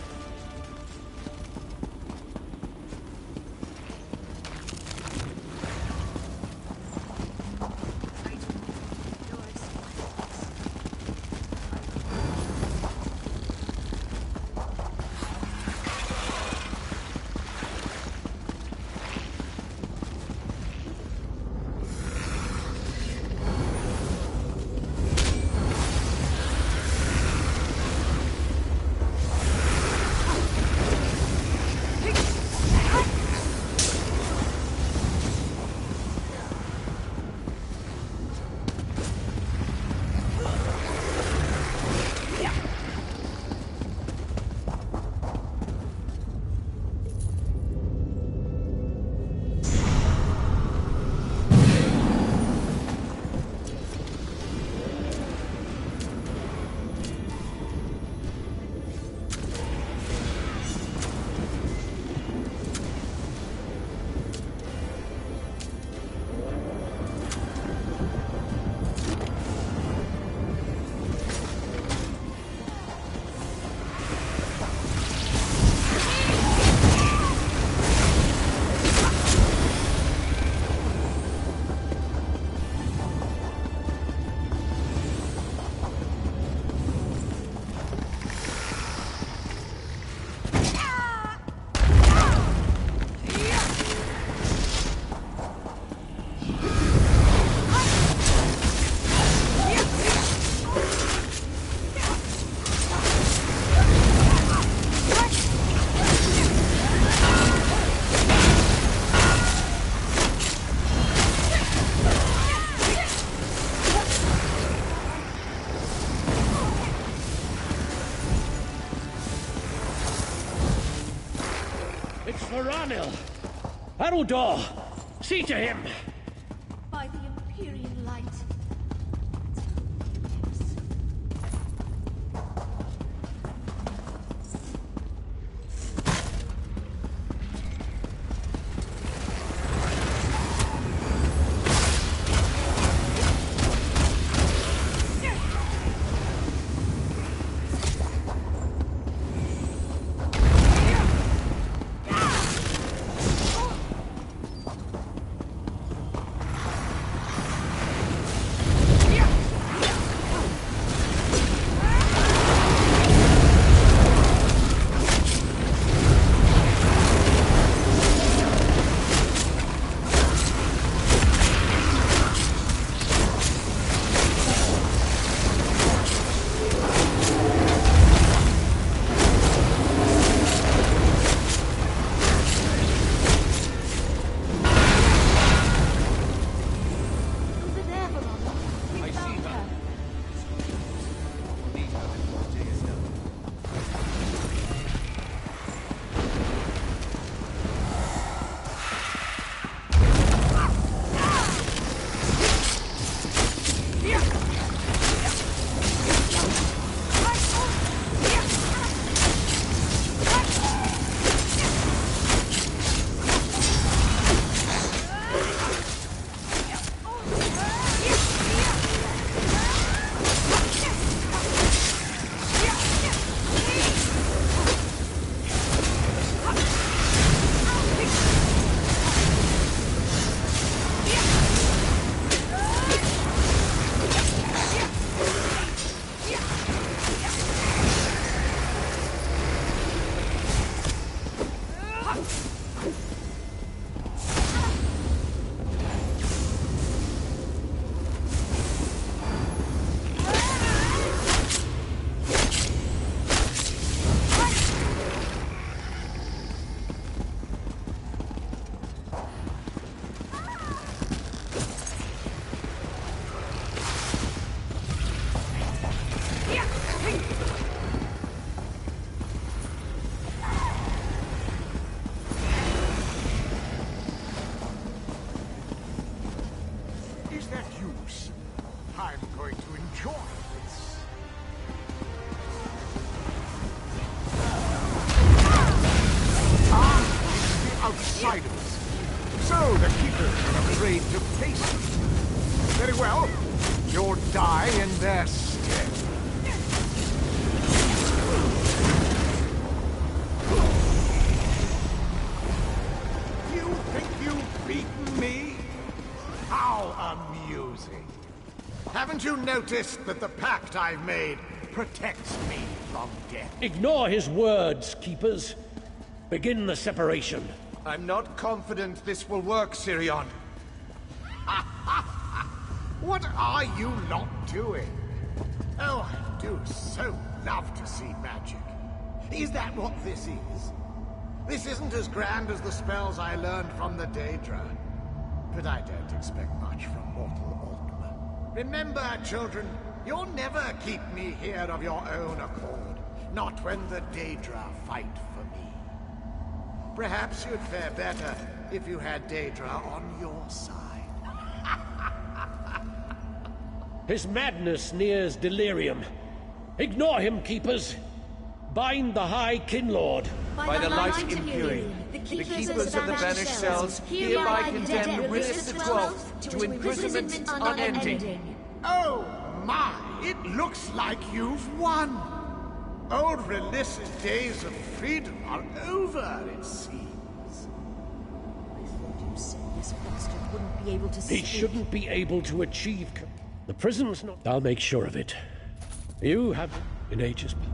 It's Varanil! Haraldor! See to him! By the Empyrean light. keepers are afraid to face it. Very well. You'll die in their stead. You think you've beaten me? How amusing. Haven't you noticed that the pact I've made protects me from death? Ignore his words, Keepers. Begin the separation. I'm not confident this will work, Sirion. What are you not doing? Oh, I do so love to see magic. Is that what this is? This isn't as grand as the spells I learned from the Daedra. But I don't expect much from mortal Ultima. Remember, children, you'll never keep me here of your own accord. Not when the Daedra fight for me. Perhaps you'd fare better if you had Daedra on your side. His madness nears delirium. Ignore him, Keepers. Bind the High Kinlord. By the light Imperium, the keepers of the Vanished Cells hereby condemn Rilis the Twelfth to imprisonment unending. Oh my, it looks like you've won. Old Rilis's days of freedom are over, it seems. I thought you said this bastard wouldn't be able to He shouldn't be able to achieve... The prison's not... I'll make sure of it. You have in ages past.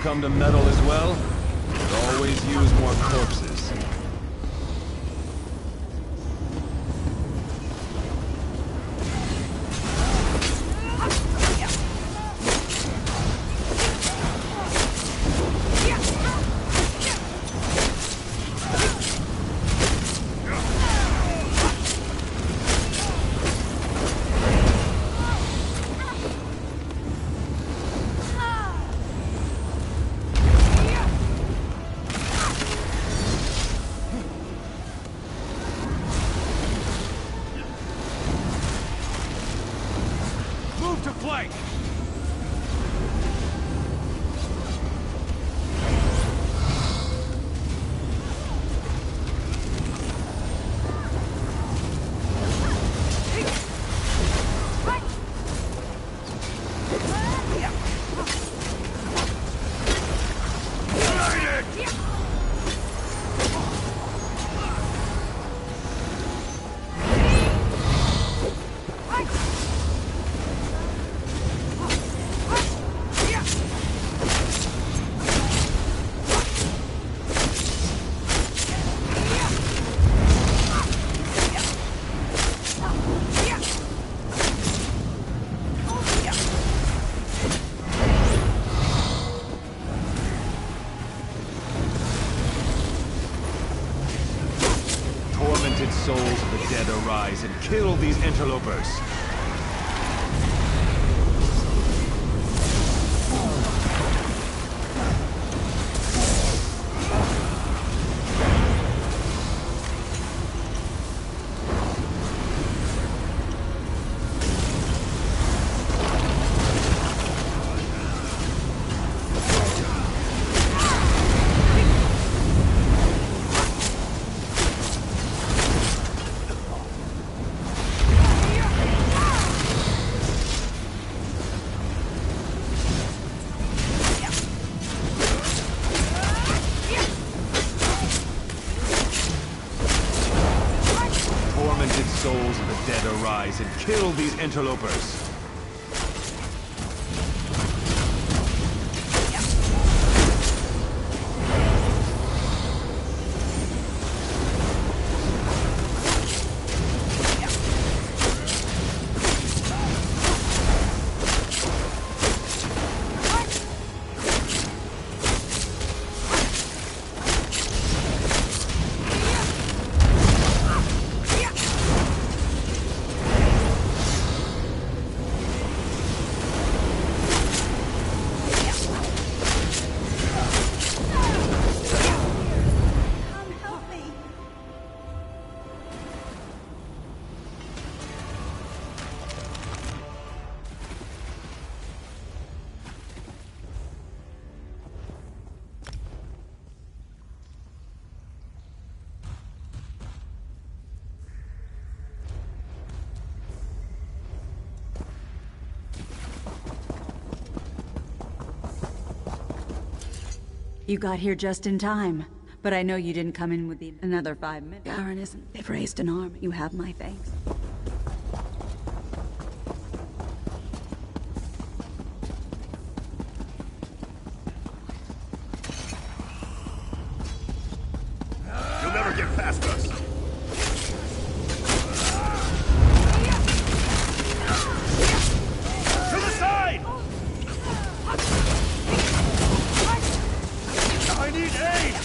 come to meddle as well, could always use more corpses. Souls of the dead arise and kill these interlopers. Souls of the dead arise and kill these interlopers. You got here just in time, but I know you didn't come in with another 5 minutes. Garen isn't. They've raised an army. You have my thanks. You'll never get past us. To the side! I need aid!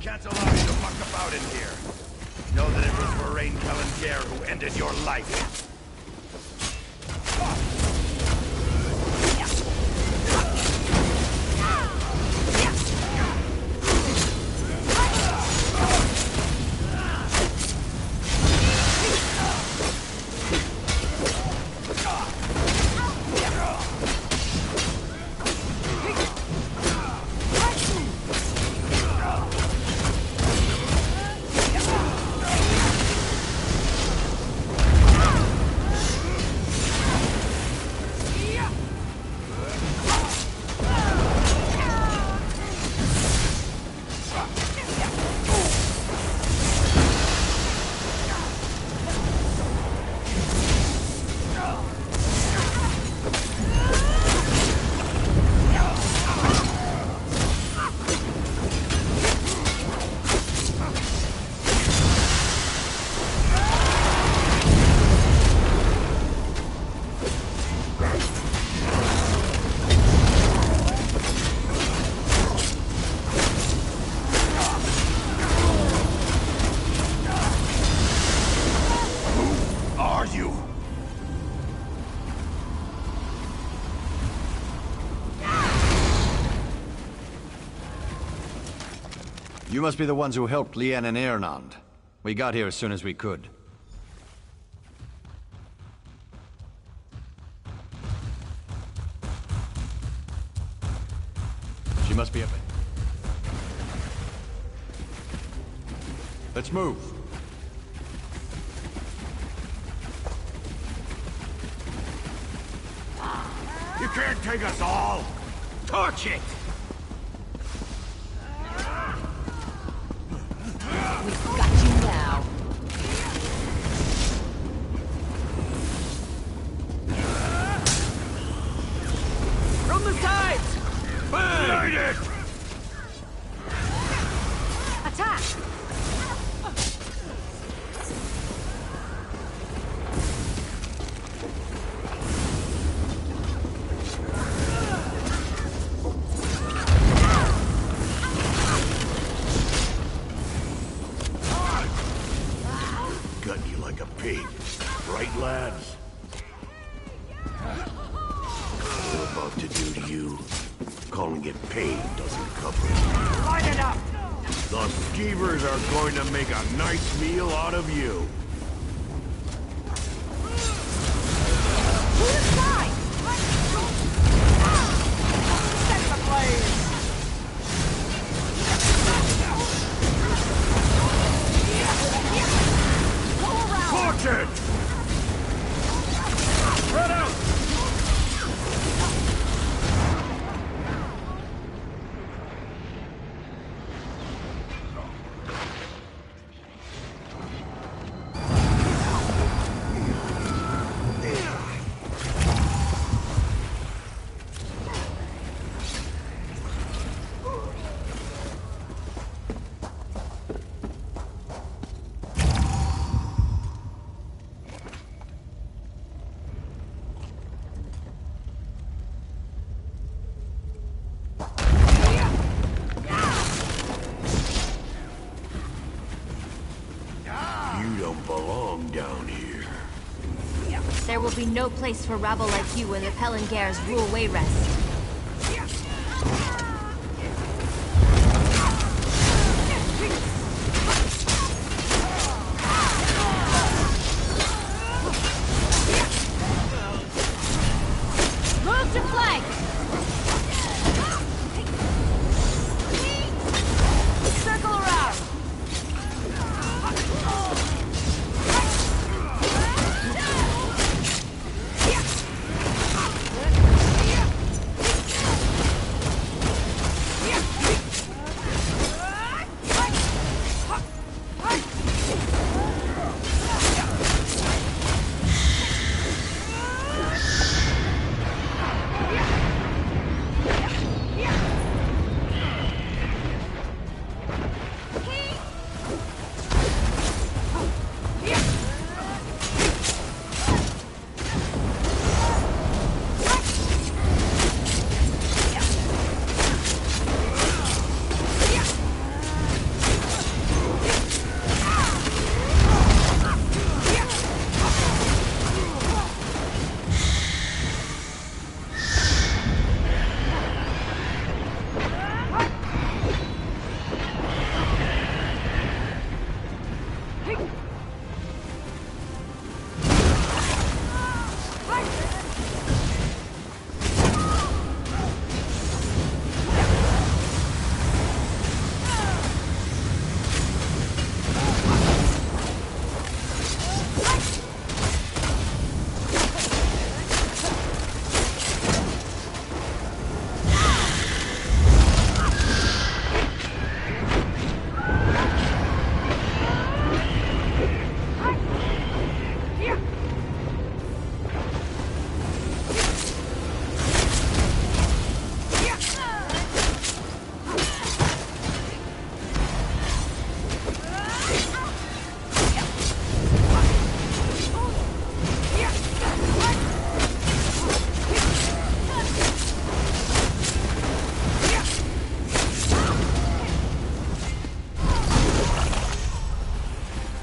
Can't allow you to muck about in here. Know that it was Moraine Callangair who ended your life. You must be the ones who helped Lien and Earnand. We got here as soon as we could. She must be up. Let's move. You can't take us all! Torch it! We've got you now. From the sides! Light it! Attack! Gutting you like a pig. Right, lads? What we're about to do to you, calling it pain doesn't cover it. Light it up! The Skeevers are going to make a nice meal out of you. To the side! Set the blaze! Torch it! Spread out! You don't belong down here. There will be no place for rabble like you when the Pelengars rule Wayrest. Move to flank! Circle around!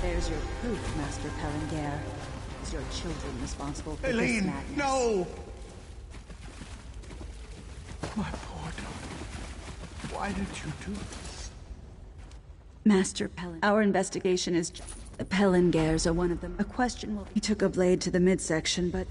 There's your proof, Master Pelengar. Is your children responsible for this Eileen, madness? no! My poor daughter. Why did you do this? Master Pelin. Our investigation is... The Pellingares are one of them. A question will... He took a blade to the midsection, but...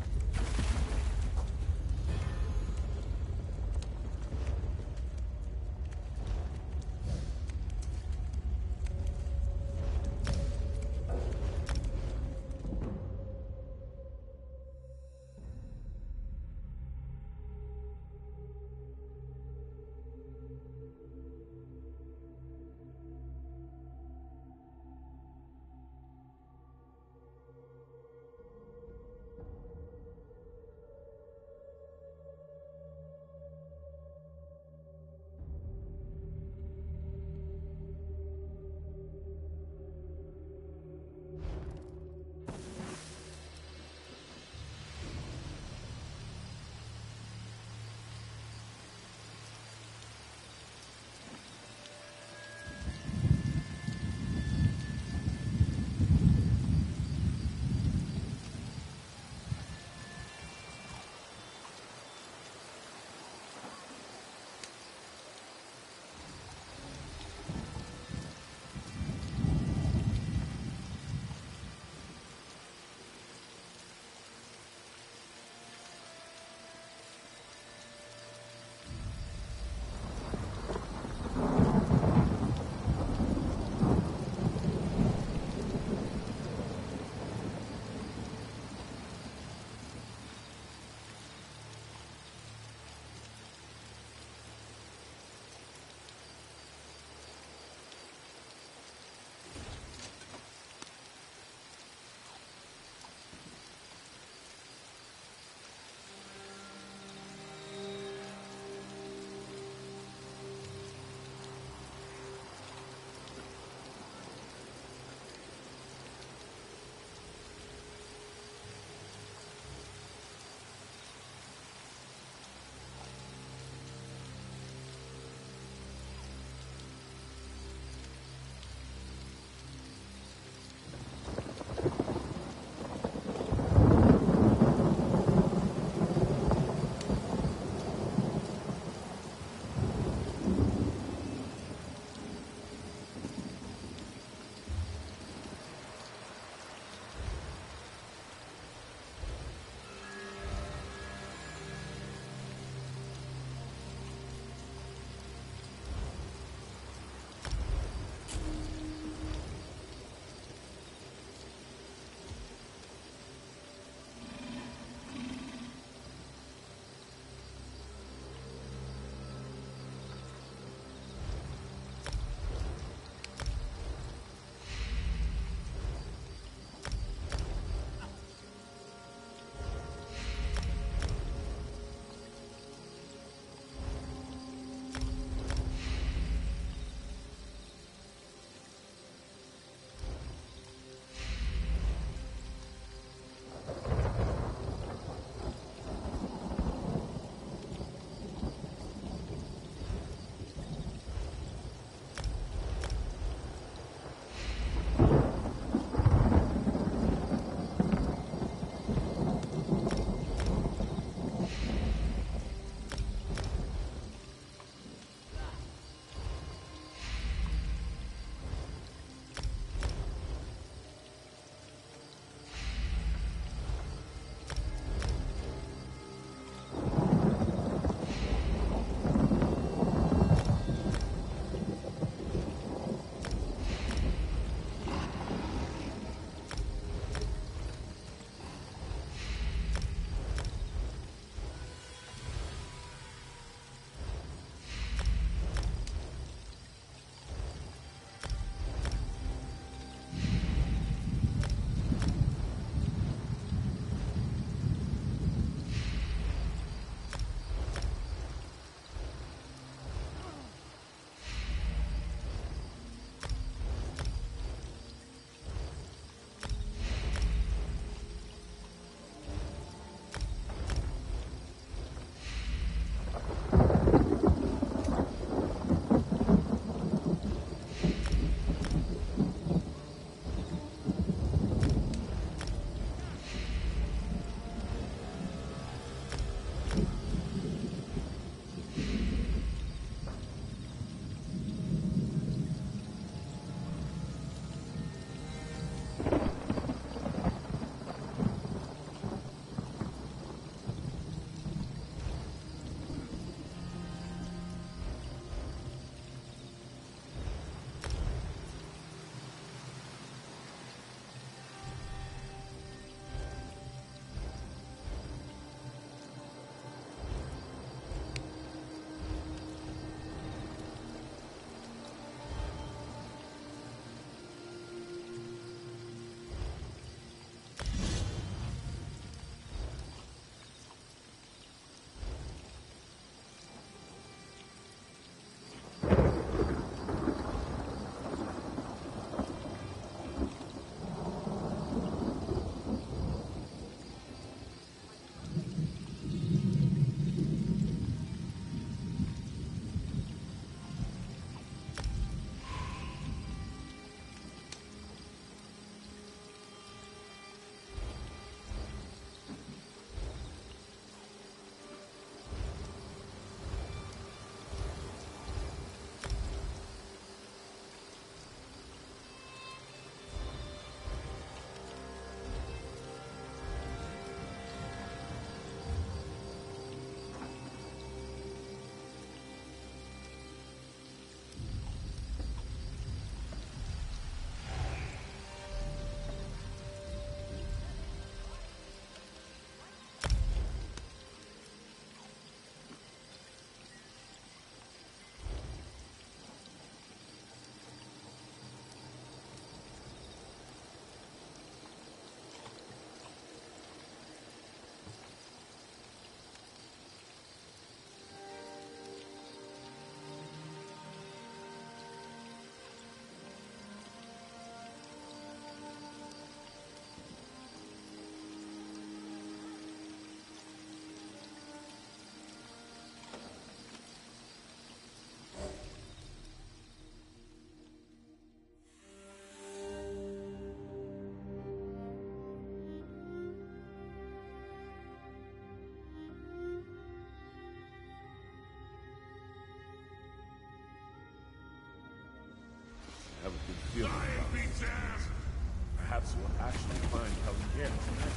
actually find Pellingear tonight.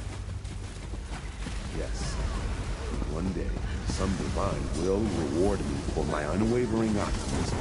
Yes. One day, some divine will reward me for my unwavering optimism.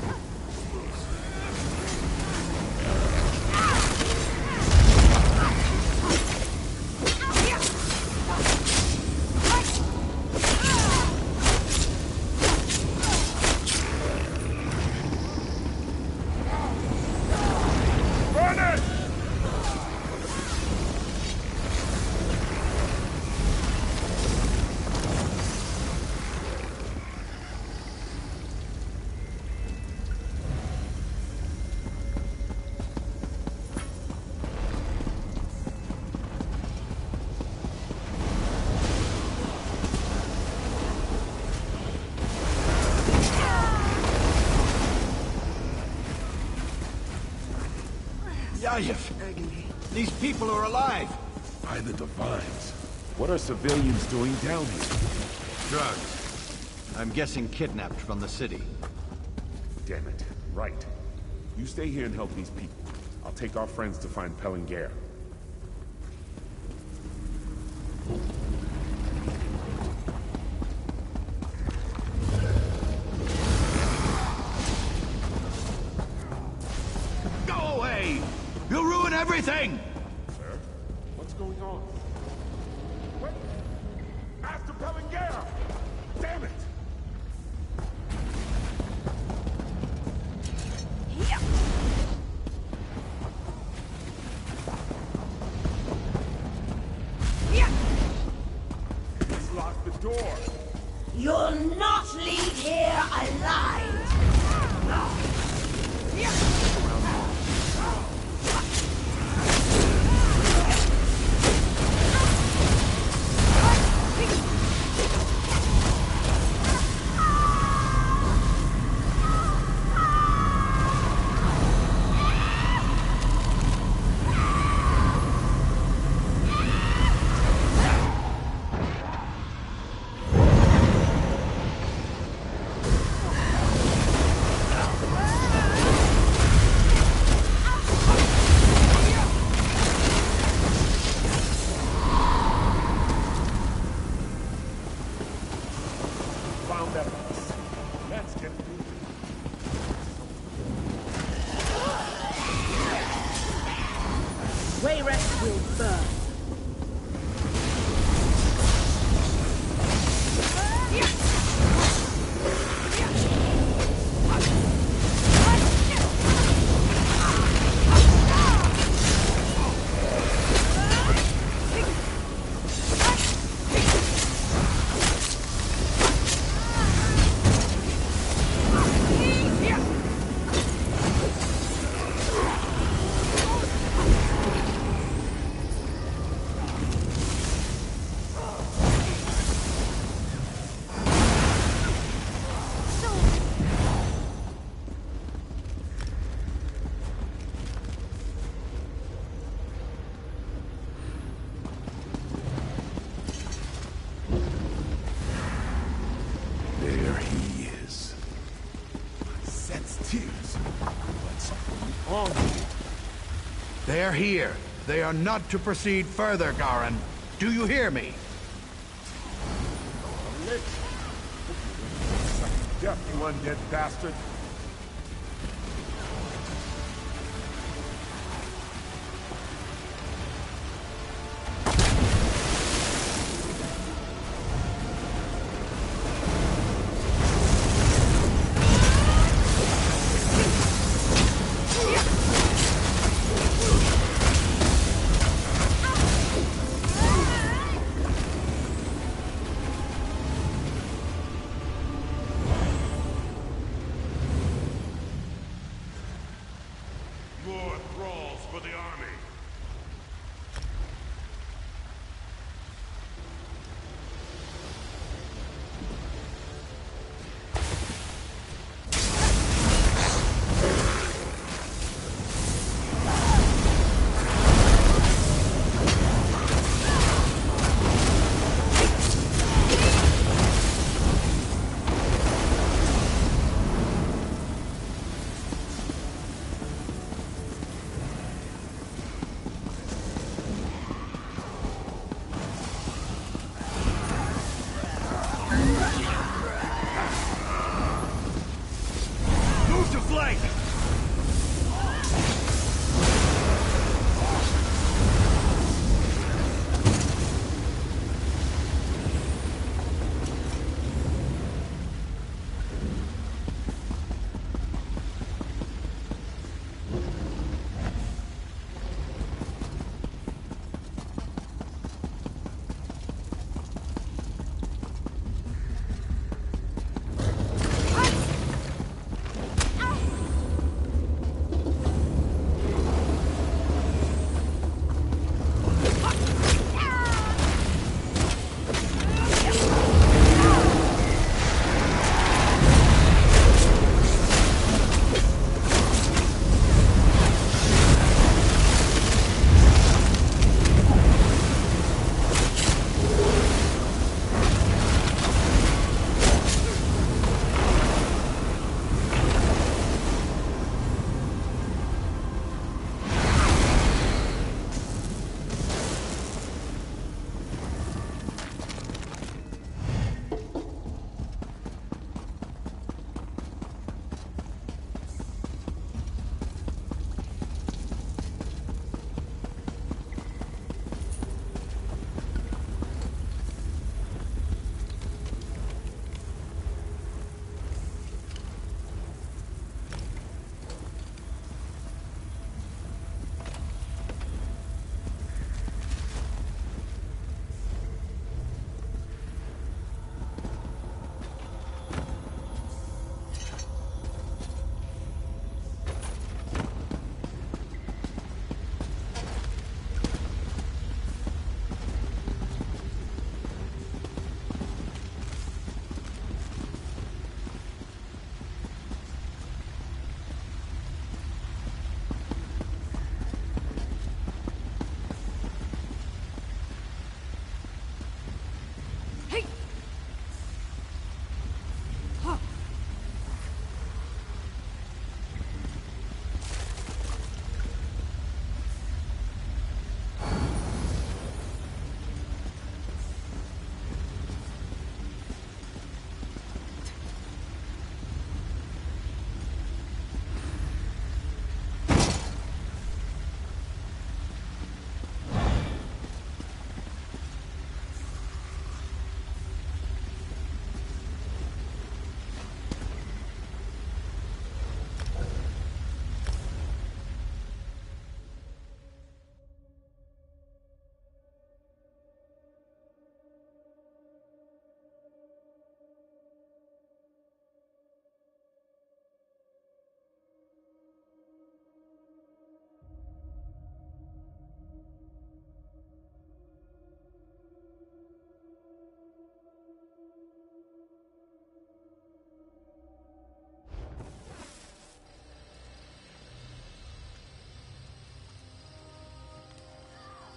These people are alive! By the Divines. What are civilians doing down here? Drugs. I'm guessing kidnapped from the city. Damn it. Right. You stay here and help these people. I'll take our friends to find Pellingear. Go away! You'll ruin everything! Sir? What's going on? Wait! Master Pellingear! Damn it! He's locked the door. You'll not leave here alive! Wayrest will burn. There he is. I sense tears. What's going on here? They're here. They are not to proceed further, Garin. Do you hear me? Death, you undead bastard!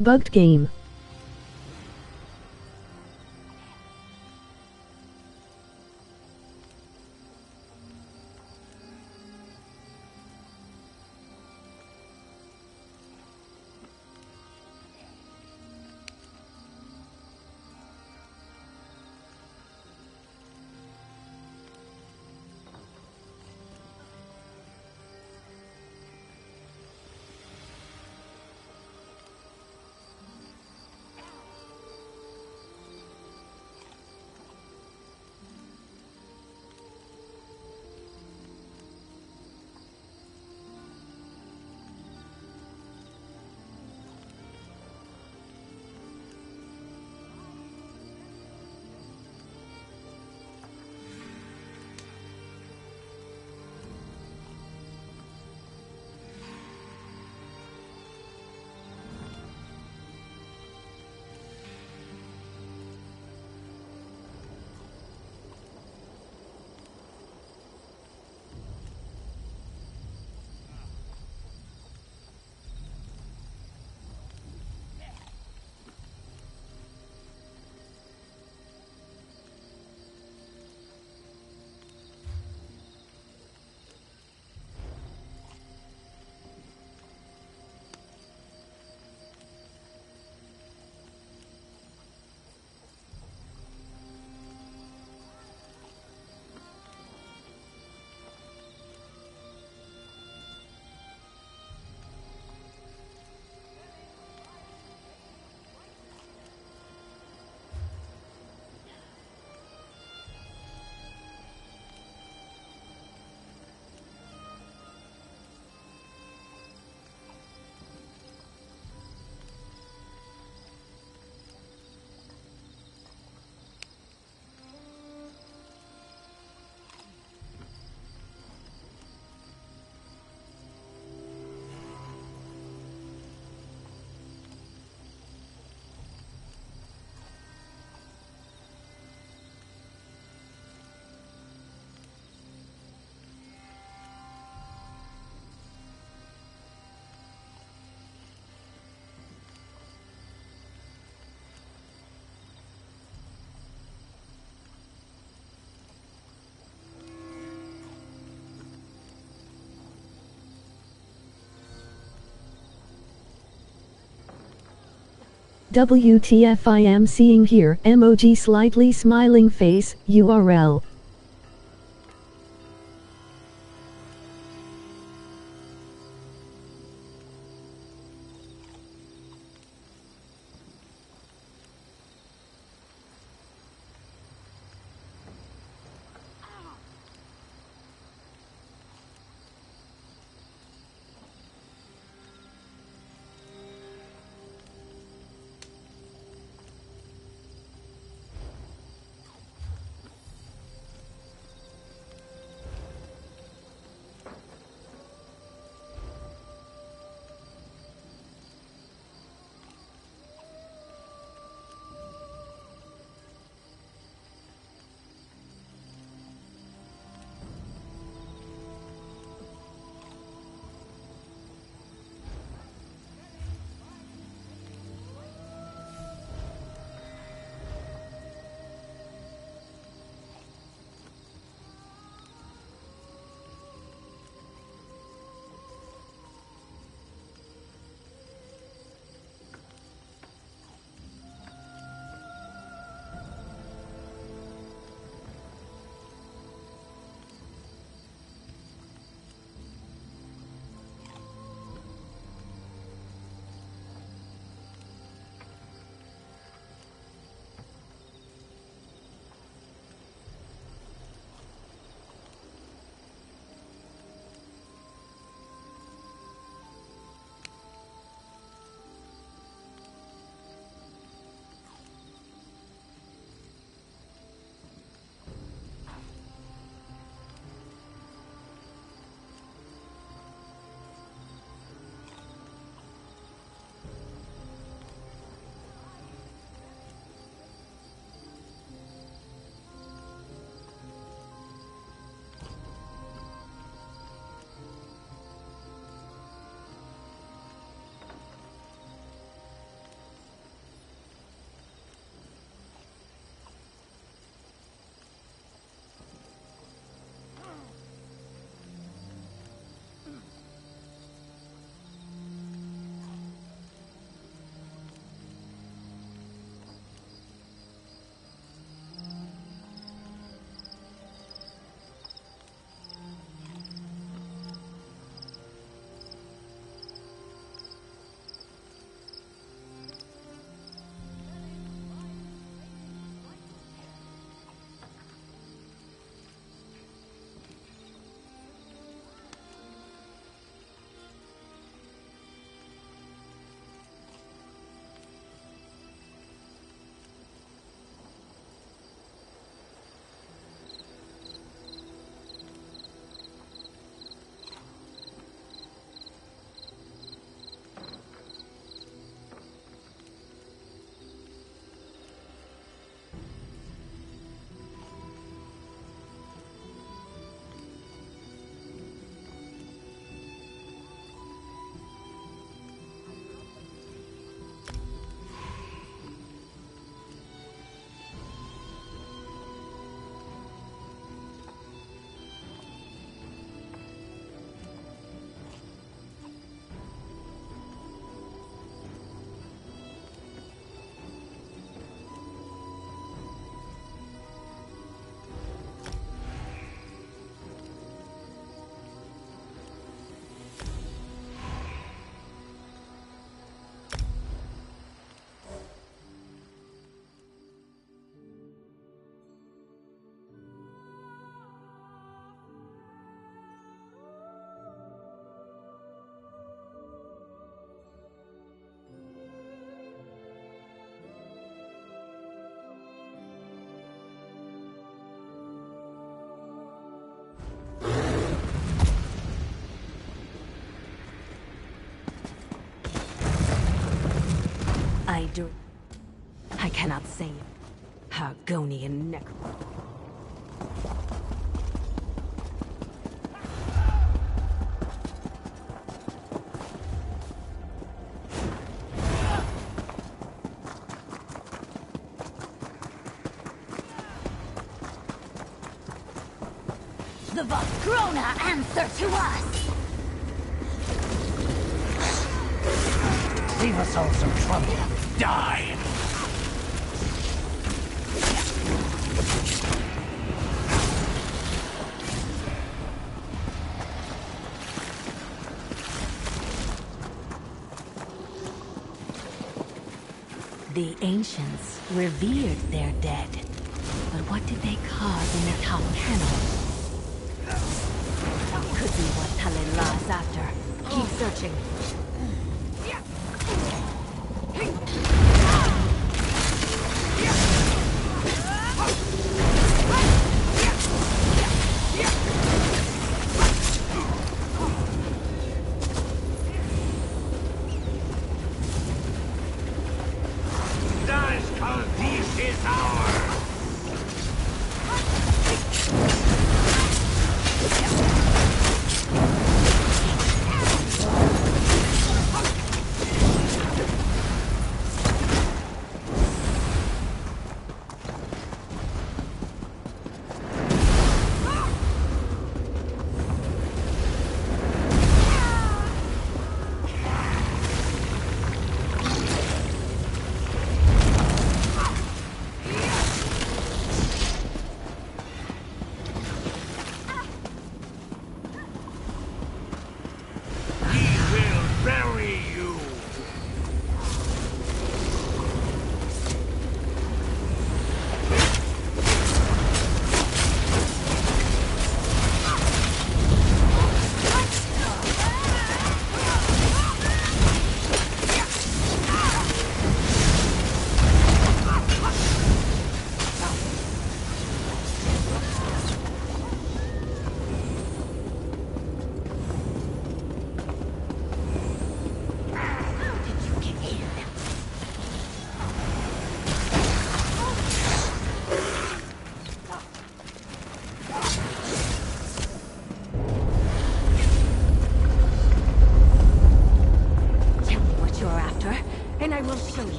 Bugged game. WTF I am seeing here, emoji slightly smiling face, URL. I cannot save Hargonian Necro. The Volkrona answer to us! Leave us all some trouble. Die! The ancients revered their dead. But what did they carve in the top panel? Could be what Talon is after. Keep searching.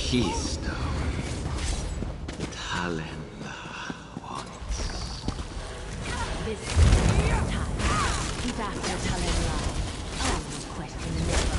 Keystone. Talon wants. This is your time. Keep after Talon alive. I will question the next.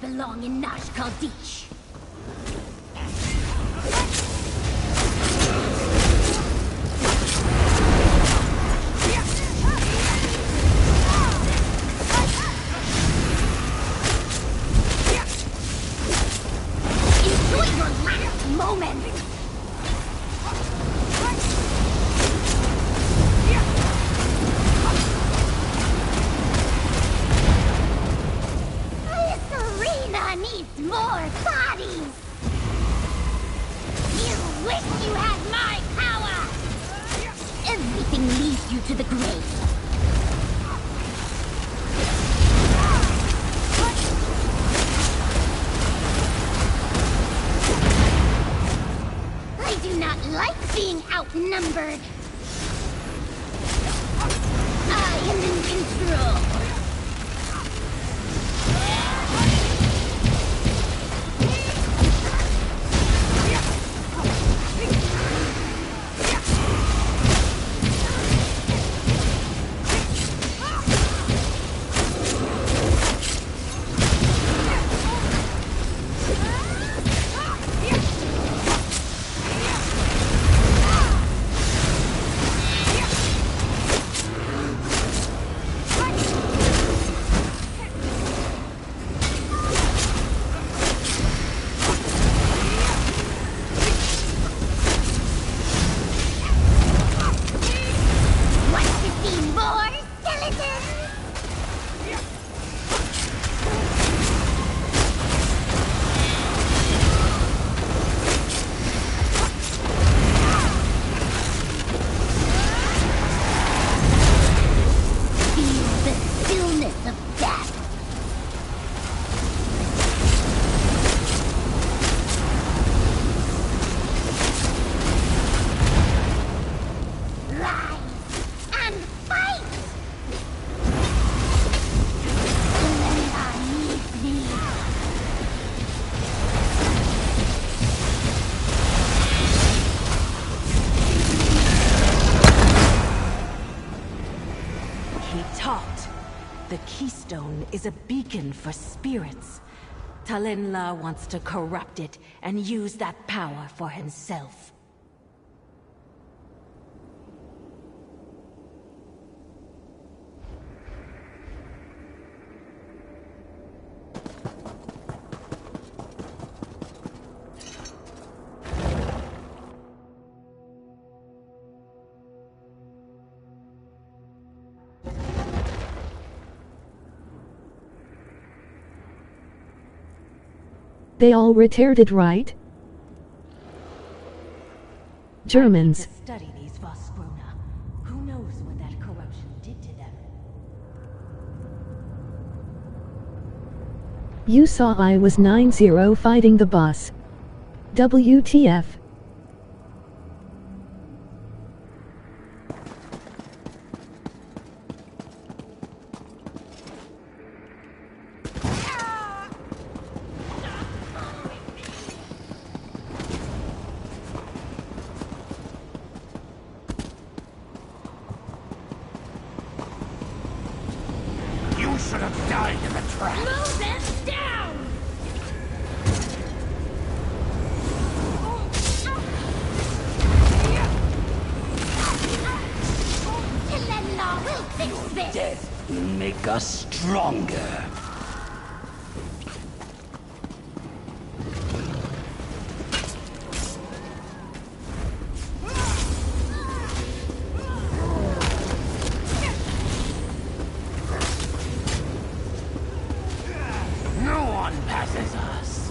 Belong in Nash Kaldish. Enjoy your last moment. Needs more bodies! You wish you had my power! Everything leads you to the grave. I do not like being outnumbered. I am in control. keystone is a beacon for spirits. Talenla wants to corrupt it and use that power for himself. They all retarded, right? Germans. Study these Vospruna. Who knows what that corruption did to them? You saw I was 9-0 fighting the boss. WTF. You should have died in the trap. Move them down! Talenla will fix this! Death will make us stronger. No one passes us.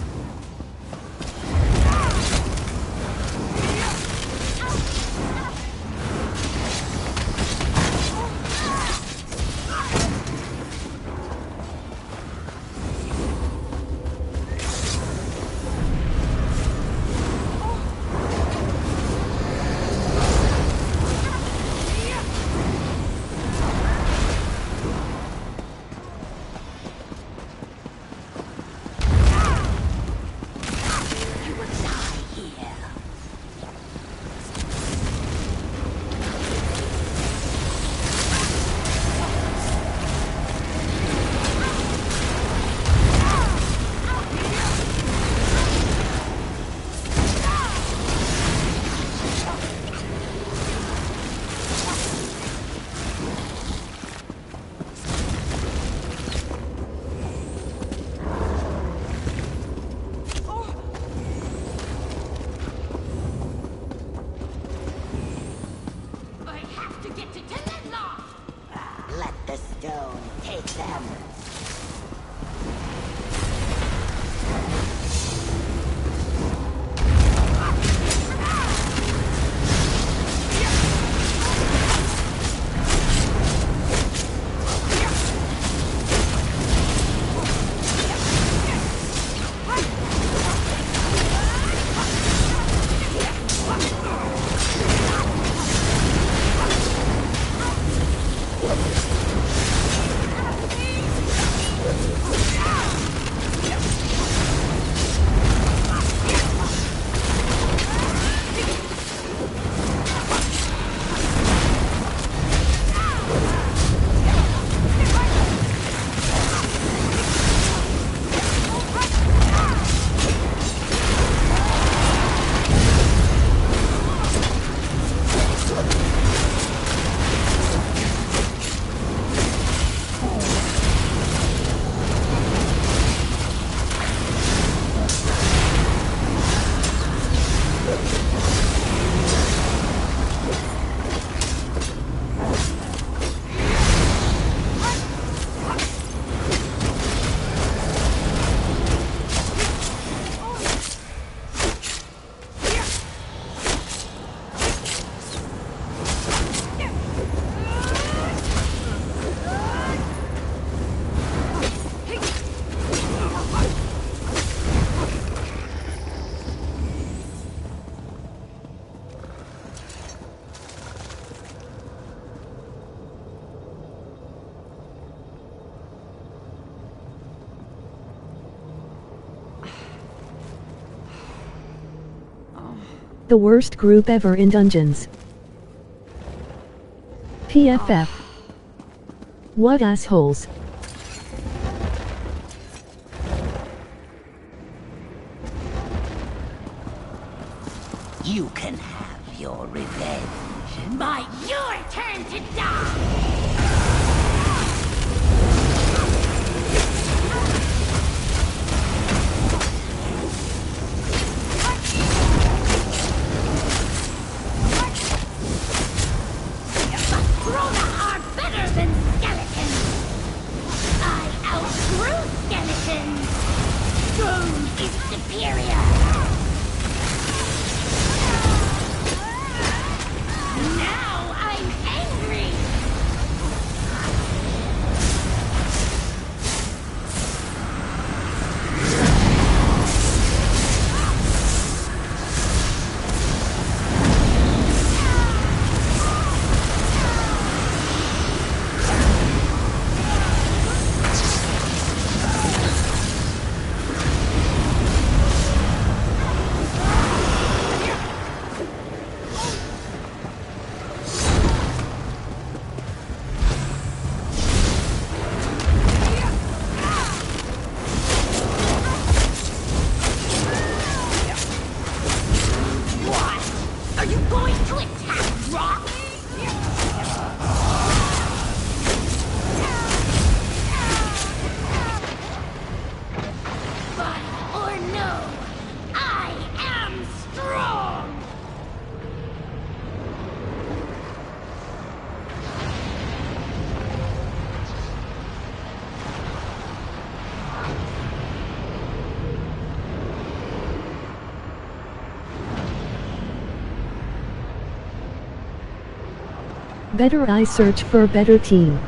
I have to get to Talenla! Let the stone take them. The worst group ever in dungeons. PFF. What assholes. You can have your revenge. By your turn to die! Grona are better than skeletons! I outgrew skeletons! Bone is superior! Now I'm angry! Better I search for a better team.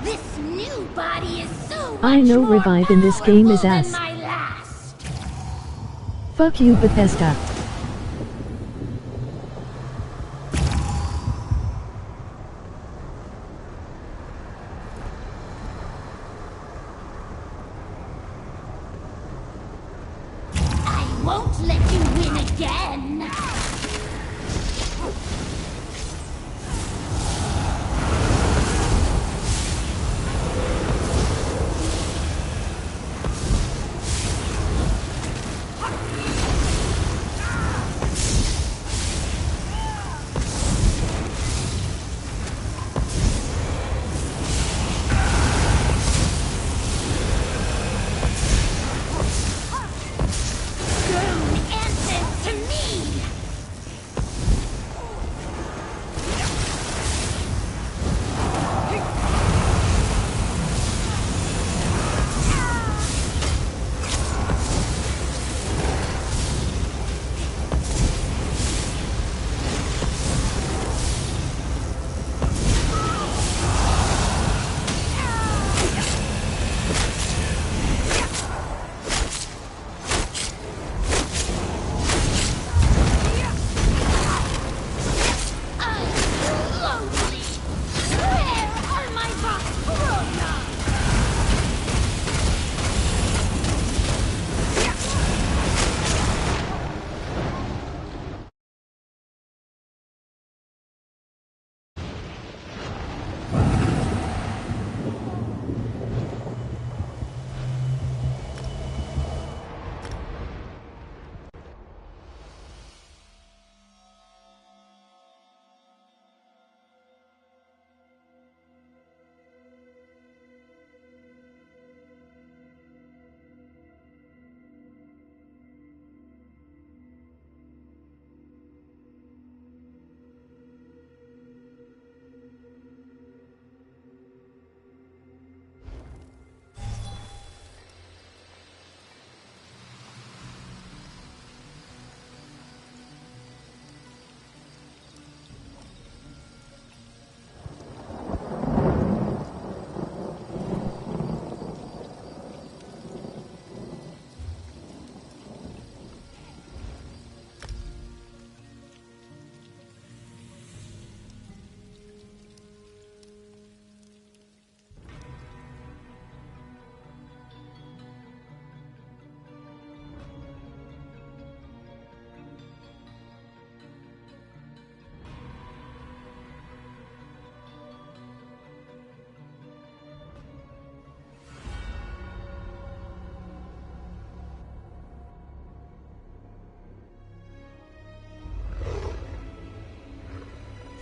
This new body is so I know much revive in this game is more ass. than my last. Fuck you, Bethesda. I won't let you win again.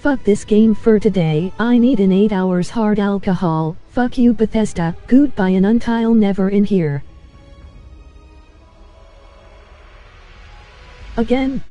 Fuck this game for today, I need an 8 hours hard alcohol, fuck you Bethesda, goodbye and until never in here. Again.